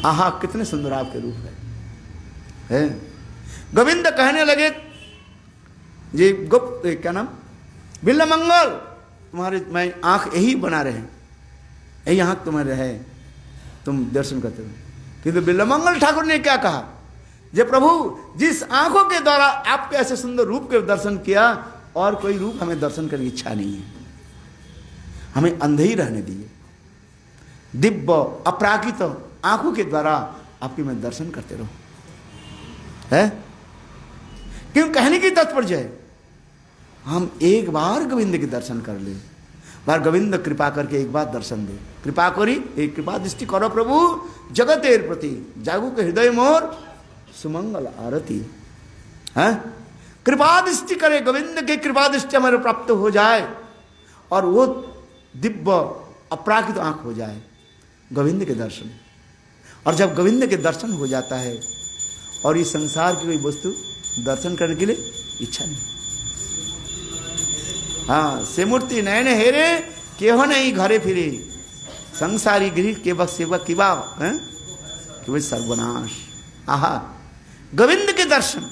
आहा कितने सुंदर आपके रूप है। गोविंद कहने लगे, ये गुप्त क्या नाम, बिल्लमंगल, तुम्हारे मैं आंख यही बना रहे, यही आंख तुम्हारे है, तुम दर्शन करते हो। किंतु बिल्लमंगल ठाकुर ने क्या कहा, जे प्रभु जिस आंखों के द्वारा आपके ऐसे सुंदर रूप के दर्शन किया, और कोई रूप हमें दर्शन करने की इच्छा नहीं है, हमें अंधे ही रहने दिए। दिव्य अपराकित आंखों के द्वारा आपकी मैं दर्शन करते रहो। है क्यों, कहने की तात्पर्य है हम एक बार गोविंद के दर्शन कर ले, बार गोविंद कृपा करके एक बार दर्शन दे, कृपा करी एक कृपा दृष्टि करो प्रभु जगतेर प्रति, जागू के हृदय मोर सुमंगल आरती। है कृपा दृष्टि करे, गोविंद की कृपा दृष्टि हमारे प्राप्त हो जाए, और वो दिव्य अपराकित आंख हो जाए गोविंद के दर्शन। और जब गोविंद के दर्शन हो जाता है, और इस संसार की कोई वस्तु दर्शन करने के लिए इच्छा नहीं। हाँ, से मूर्ति नयन हेरे केहो नहीं घरे फिरे, संसारी गृह के बस सेवक की बाव कि वही सर्वनाश। आहा, गोविंद के दर्शन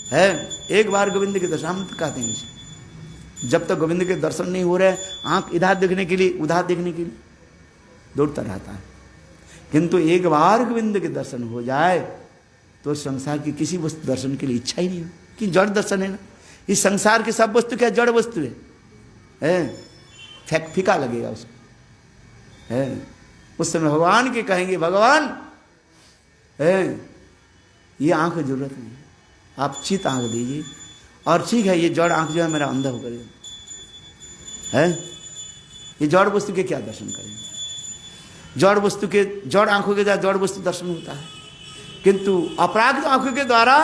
है, एक बार गोविंद के दर्शन, हम कहते हैं जब तक गोविंद के दर्शन नहीं हो रहे, आंख इधर देखने के लिए उधर देखने के लिए दौड़ता रहता है। किंतु एक बार गोविंद के दर्शन हो जाए तो संसार की किसी वस्तु दर्शन के लिए इच्छा ही नहीं हो, कि जड़ दर्शन है ना। इस संसार के सब वस्तु क्या जड़ वस्तु है, फीका लगेगा उसको। है उस समय भगवान के कहेंगे, भगवान ये आंख की जरूरत नहीं, आप चित आंख दीजिए, और ठीक है ये जड़ आंख जो है मेरा अंधा हो करेगा। है ये जड़ वस्तु के क्या दर्शन करेंगे, जड़ वस्तु के, जड़ आंखों के द्वारा जड़ वस्तु दर्शन होता है, किंतु अपराकित आंखों के द्वारा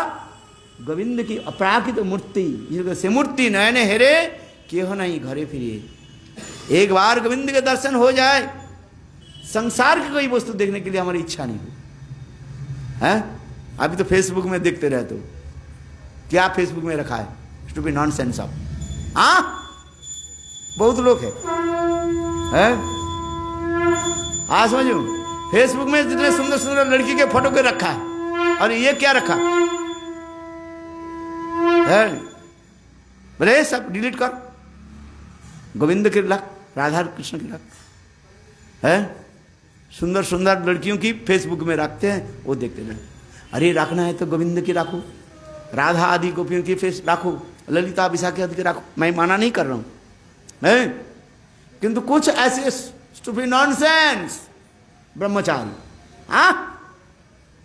गोविंद की अपराकित मूर्ति, से मूर्ति नयन हेरे केहो नहीं घरे फिरे। एक बार गोविंद के दर्शन हो जाए, संसार की कोई वस्तु देखने के लिए हमारी इच्छा नहीं हो। है अभी तो फेसबुक में देखते रहते हो, क्या फेसबुक में रखा है, स्टूपिड नॉनसेंस ऑफ। हाँ बहुत लोग है समझो, फेसबुक में जितने सुंदर सुंदर लड़की के फोटो के रखा है, और ये क्या रखा है, बोले सब डिलीट कर, गोविंद के रख, राधा कृष्ण के रख। है सुंदर सुंदर लड़कियों की फेसबुक में रखते हैं, वो देखते हैं। अरे रखना है तो गोविंद की रखो, राधा आदि गोपियों की फेस रखो, ललिता विशाखी आदि की रखो, मैं माना नहीं कर रहा हूं, है किंतु कुछ ऐसे स्टूपिड नॉनसेंस ब्रह्मचारी हाँ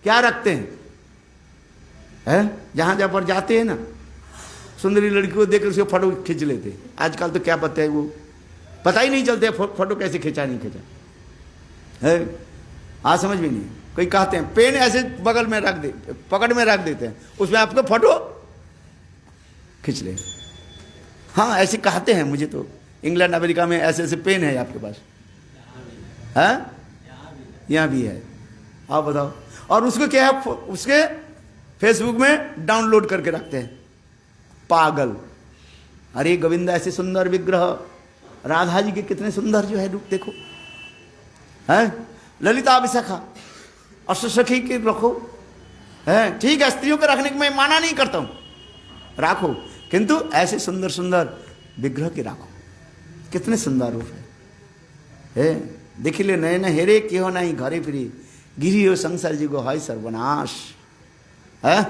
क्या रखते हैं, जहां जहां पर जाते हैं ना, सुंदरी लड़की को देखकर उसके फोटो खींच लेते हैं। आजकल तो क्या पता है, वो पता ही नहीं चलते फोटो कैसे खींचा नहीं खींचा है, आज समझ में नहीं। कोई कहते हैं पेन ऐसे बगल में रख दे, पकड़ में रख देते हैं, उसमें आपको फोटो खींच ले। हाँ ऐसे कहते हैं, मुझे तो इंग्लैंड अमेरिका में ऐसे ऐसे पेन है आपके पास, है यहाँ भी है, आप बताओ। और उसको क्या है, उसके फेसबुक में डाउनलोड करके रखते हैं, पागल। अरे गोविंद ऐसे सुंदर विग्रह, राधा जी के कितने सुंदर जो है रूप देखो, है ललिता विशाखा अष्टसखी के रखो, है ठीक है, स्त्रियों के रखने को मैं माना नहीं करता हूं, रखो, किंतु ऐसे सुंदर सुंदर विग्रह के रखो, कितने सुंदर रूप है। देख ले नयन हेरे केहो नहीं घरे फिरी, गिरी हो संसार जी को हाय सर्वनाश। है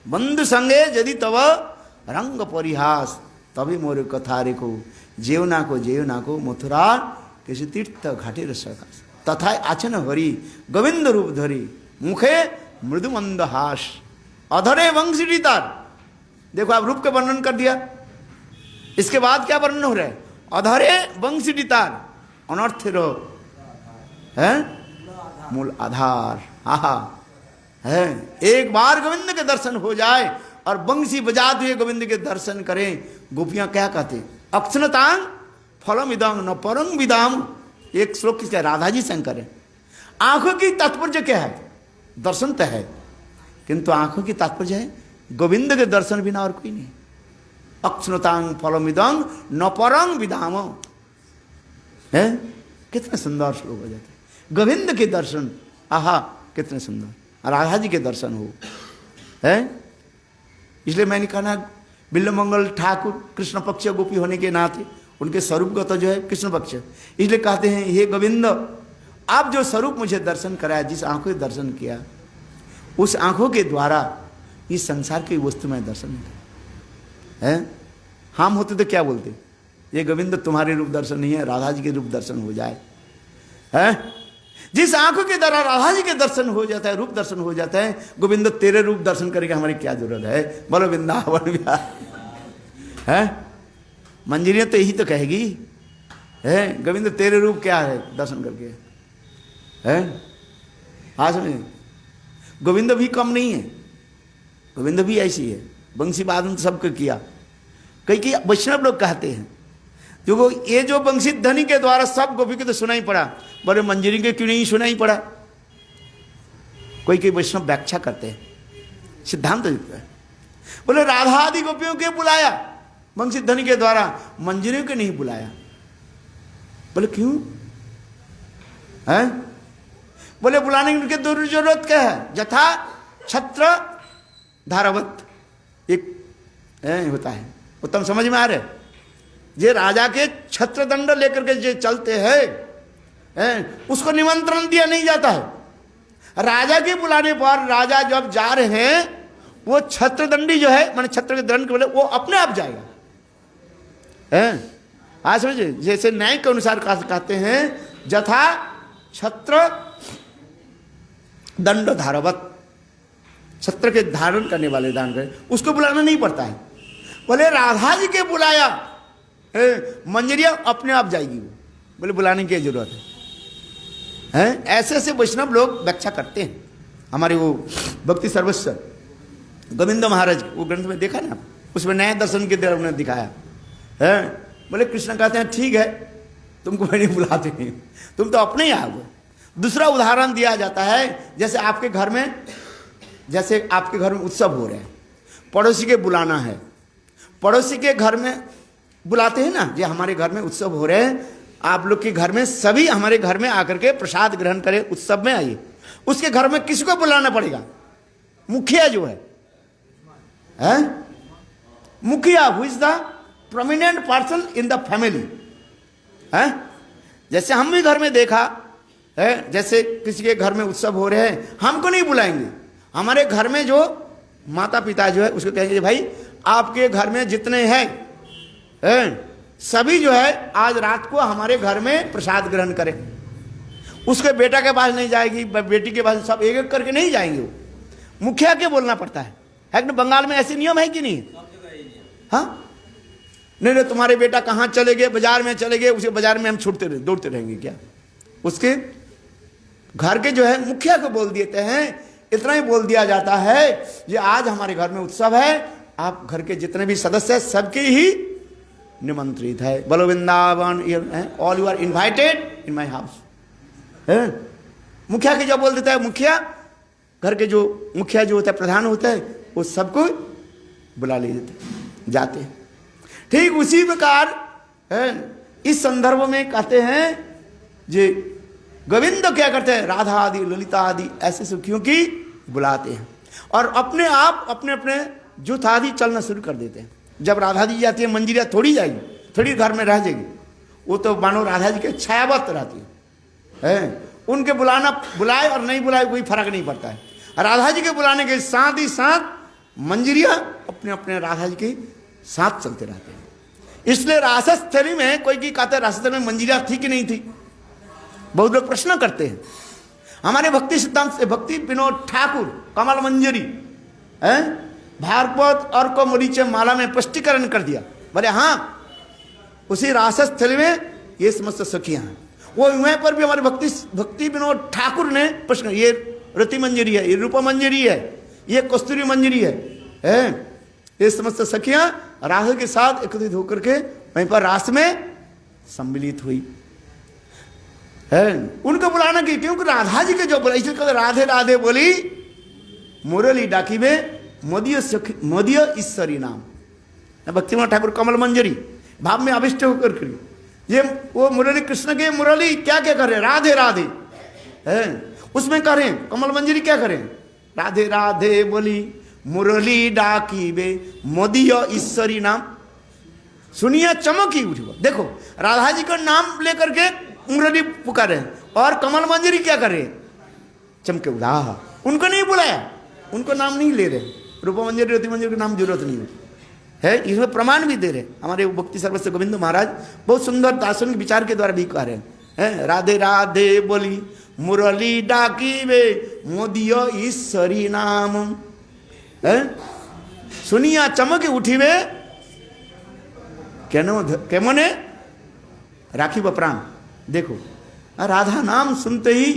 बंधु संगे यदि तब रंग परिहास, तभी मोर कथा रेखो, जेवना को मथुरा किसी तीर्थ घाटे रसकाश, तथा आचन हरि गोविंद रूप धरी, मुखे मृदु मंद हास, अधरे वंशी तार। देखो आप रूप का वर्णन कर दिया, इसके बाद क्या वर्णन हो रहा है, अधरे वंशी तार, अनर्थ रो है मूल आधार। हा है एक बार गोविंद के दर्शन हो जाए और बंसी बजाते हुए गोविंद के दर्शन करें, गोपियां क्या कहते, अक्षणतांग फलम इदम न परम विदाम। एक श्लोक किसका, राधा जी शंकर है। आंखों की तात्पर्य क्या है, दर्शन तो है, किंतु आंखों की तात्पर्य है गोविंद के दर्शन बिना और कोई नहीं। अक्षुणतांग फलमिदंग न परंग विदाम है। कितने सुंदर श्लोक हो जाते हैं। गोविंद के दर्शन, आहा कितने सुंदर। राधा जी के दर्शन हो है। इसलिए मैंने कहा ना, बिल्वमंगल ठाकुर कृष्ण पक्ष गोपी होने के नाते उनके स्वरूप का तो जो है कृष्ण पक्ष, इसलिए कहते हैं हे गोविंद, आप जो स्वरूप मुझे दर्शन कराया, जिस आंखों से दर्शन किया, उस आंखों के द्वारा इस संसार की वस्तु में दर्शन है। हम होते तो क्या बोलते, ये गोविंद तुम्हारे रूप दर्शन नहीं है, राधा जी के रूप दर्शन हो जाए है। जिस आंखों के द्वारा राधा जी के दर्शन हो जाता है, रूप दर्शन हो जाता है, गोविंद तेरे रूप दर्शन करके हमारी क्या जरूरत है। बोलो वृंदावन विहार है। मंजरियां तो यही तो कहेगी है, गोविंद तेरे रूप क्या है दर्शन करके है। आज में गोविंद भी कम नहीं है, गोविंद भी ऐसी है। बंसी वादन सबको किया। कई वैष्णव लोग कहते हैं जो ये जो बंसी ध्वनि के द्वारा सब गोपी को तो सुनाई पड़ा, बड़े मंजरी के क्यों नहीं सुनाई पड़ा। कोई वैष्णव व्याख्या करते हैं, सिद्धांत है, बोले राधा आदि गोपियों के बुलाया बंसी ध्वनि के द्वारा, मंजरियों के नहीं बुलाया। बोले क्यों है। बोले बुलाने की उनके जरूरत क्या है। यथा छत्र धारावत एक होता है, उत्तम समझ में आ रहे। जे राजा के छत्र दंड लेकर के जो चलते हैं उसको निमंत्रण दिया नहीं जाता है। राजा के बुलाने पर राजा जब जा रहे हैं, वो छत्र दंडी जो है, माने छत्र के दंड के बोले, वो अपने आप जाएगा है। आज समझे, जैसे न्याय के अनुसार कहते हैं यथा छत्र दंड धारवत, छत्र के धारण करने वाले दान करे, उसको बुलाना नहीं पड़ता है। बोले राधा जी के बुलाया, मंजरिया अपने आप जाएगी वो, बोले बुलाने की जरूरत है। ऐसे ऐसे वैष्णव लोग व्याख्या करते हैं। हमारे वो भक्ति सर्वस्व गोविंद महाराज वो ग्रंथ में देखा ना, उसमें नया दर्शन के द्वारा उन्होंने दिखाया है। बोले कृष्ण कहते हैं ठीक है, तुमको मैं नहीं बुलाते नहीं, तुम तो अपने ही आओ। दूसरा उदाहरण दिया जाता है, जैसे आपके घर में उत्सव हो रहे हैं, पड़ोसी के बुलाना है, पड़ोसी के घर में बुलाते हैं ना, जो हमारे घर में उत्सव हो रहे हैं, आप लोग के घर में सभी हमारे घर में आकर के प्रसाद ग्रहण करें, उत्सव में आइए। उसके घर में किसको बुलाना पड़ेगा, मुखिया जो है मुखिया, who is the prominent person in the family है। जैसे हम भी घर में देखा है, जैसे किसी के घर में उत्सव हो रहे हैं, हमको नहीं बुलाएंगे, हमारे घर में जो माता पिता जो है उसको कहेंगे भाई आपके घर में जितने हैं सभी जो है आज रात को हमारे घर में प्रसाद ग्रहण करें। उसके बेटा के पास नहीं जाएगी, बेटी के पास, सब एक एक करके नहीं जाएंगे, वो मुखिया के बोलना पड़ता है कि बंगाल में ऐसे नियम है कि नहीं। हाँ नहीं, तुम्हारे बेटा कहाँ चले गए, बाजार में चले गए, उसे बाजार में हम छूटते रहे दौड़ते रहेंगे क्या। उसके घर के जो है मुखिया को बोल देते हैं। इतना ही बोल दिया जाता है कि आज हमारे घर में उत्सव है, आप घर के जितने भी सदस्य हैं सबके ही निमंत्रित है। बोलो Vrindavan, all you are invited in my house है। मुखिया के जब बोल देता है, मुखिया घर के जो मुखिया जो होता है, प्रधान होता है, वो सबको बुला ले जाते हैं। ठीक उसी प्रकार इस संदर्भ में कहते हैं जे गोविंद क्या करते हैं, राधा आदि ललिता आदि ऐसे सुखियों की बुलाते हैं और अपने आप अपने अपने जुथ आदि चलना शुरू कर देते हैं। जब राधा जी जाती है, मंजिरिया थोड़ी जाएगी, थोड़ी घर में रह जाएगी, वो तो मानो राधा जी के छायावत रहती है। उनके बुलाए और नहीं बुलाए कोई फर्क नहीं पड़ता है। राधा जी के बुलाने के साथ ही साथ मंजिरिया अपने अपने राधा जी के साथ चलते रहते हैं। इसलिए रासस्थली में कोई की कहते हैं रासस्थली में मंजिरिया थी कि नहीं थी, बहुत लोग प्रश्न करते हैं। हमारे भक्ति सिद्धांत से भक्ति विनोद ठाकुर कमल मंजरी भागवत और को मरीचे माला में स्पष्टीकरण कर दिया। बोले हाँ, उसी रासस्थली में ये समस्त सखियां हैं। वो वहीं पर भी हमारे भक्ति विनोद ठाकुर ने प्रश्न, ये रति मंजरी है, ये रूपा मंजरी है, ये कस्तूरी मंजरी है, ये समस्त सखियां राधा के साथ एकत्रित होकर के वहीं पर रास में सम्मिलित हुई है। उनको बुलाना की, क्योंकि राधा जी के जो बोला, इसलिए राधे राधे बोली मुरली डाकिबे मोदिय ईश्वरी नाम। भक्तिविनोद ठाकुर कमल मंजरी भाव में आविष्ट होकर करिए, ये वो मुरली कृष्ण के मुरली क्या क्या कर रहे, राधे राधे है, उसमें करें कमल मंजरी क्या करें, राधे राधे बोली मुरली डाकिबे मोदिय ईश्वरी नाम, सुनिए चमकी उठी। देखो राधा जी का नाम लेकर के मुरली पुकारे और कमल मंजरी क्या करे, चमके उड़ा। उनको नहीं बुलाया, उनको नाम नहीं ले रहे, रूप मंजरी रति मंजरी के नाम जरूरत नहीं है, इसमें प्रमाण भी दे रहे। हमारे भक्ति सर्वस्व गोविंद महाराज बहुत सुंदर दार्शनिक विचार के द्वारा भी कह रहे हैं, राधे राधे बोली मुरली डाकिबे मोदिय ईश्वरी नाम, सुनिया चमके उठीबे केमने राखी प्राण। देखो राधा नाम सुनते ही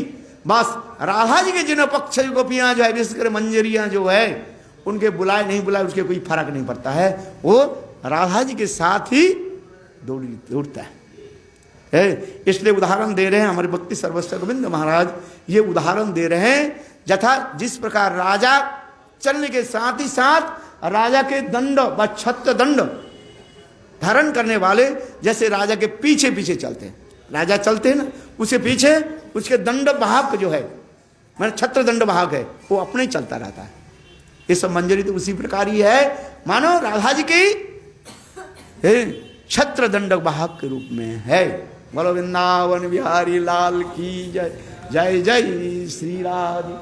बस राधा जी के जिन पक्ष गोपियां जो है, विशेषकर मंजरियां जो है, उनके बुलाए नहीं बुलाए उसके कोई फर्क नहीं पड़ता है, वो राधा जी के साथ ही दौड़ता है। इसलिए उदाहरण दे रहे हैं हमारे भक्ति सर्वस्व गोविंद महाराज, ये उदाहरण दे रहे हैं यथा जिस प्रकार राजा चलने के साथ ही साथ राजा के दंड व छत्र दंड धारण करने वाले जैसे राजा के पीछे पीछे चलते हैं, राजा चलते हैं ना, उसके पीछे उसके दंड वाहक जो है, मैंने छत्र दंड वाहक है, वो अपने ही चलता रहता है। ये सब मंजरी तो उसी प्रकार ही है, मानो राधा जी की छत्र दंड वाहक के रूप में है। बोलो वृंदावन बिहारी लाल की जय, जय जय श्री राधे।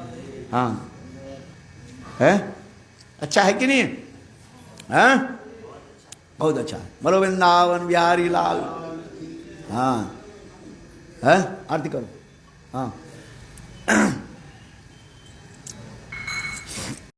हाँ है, अच्छा है कि नहीं है, बहुत अच्छा है। बोलो वृंदावन बिहारी लाल। हाँ है, आरती करो। हाँ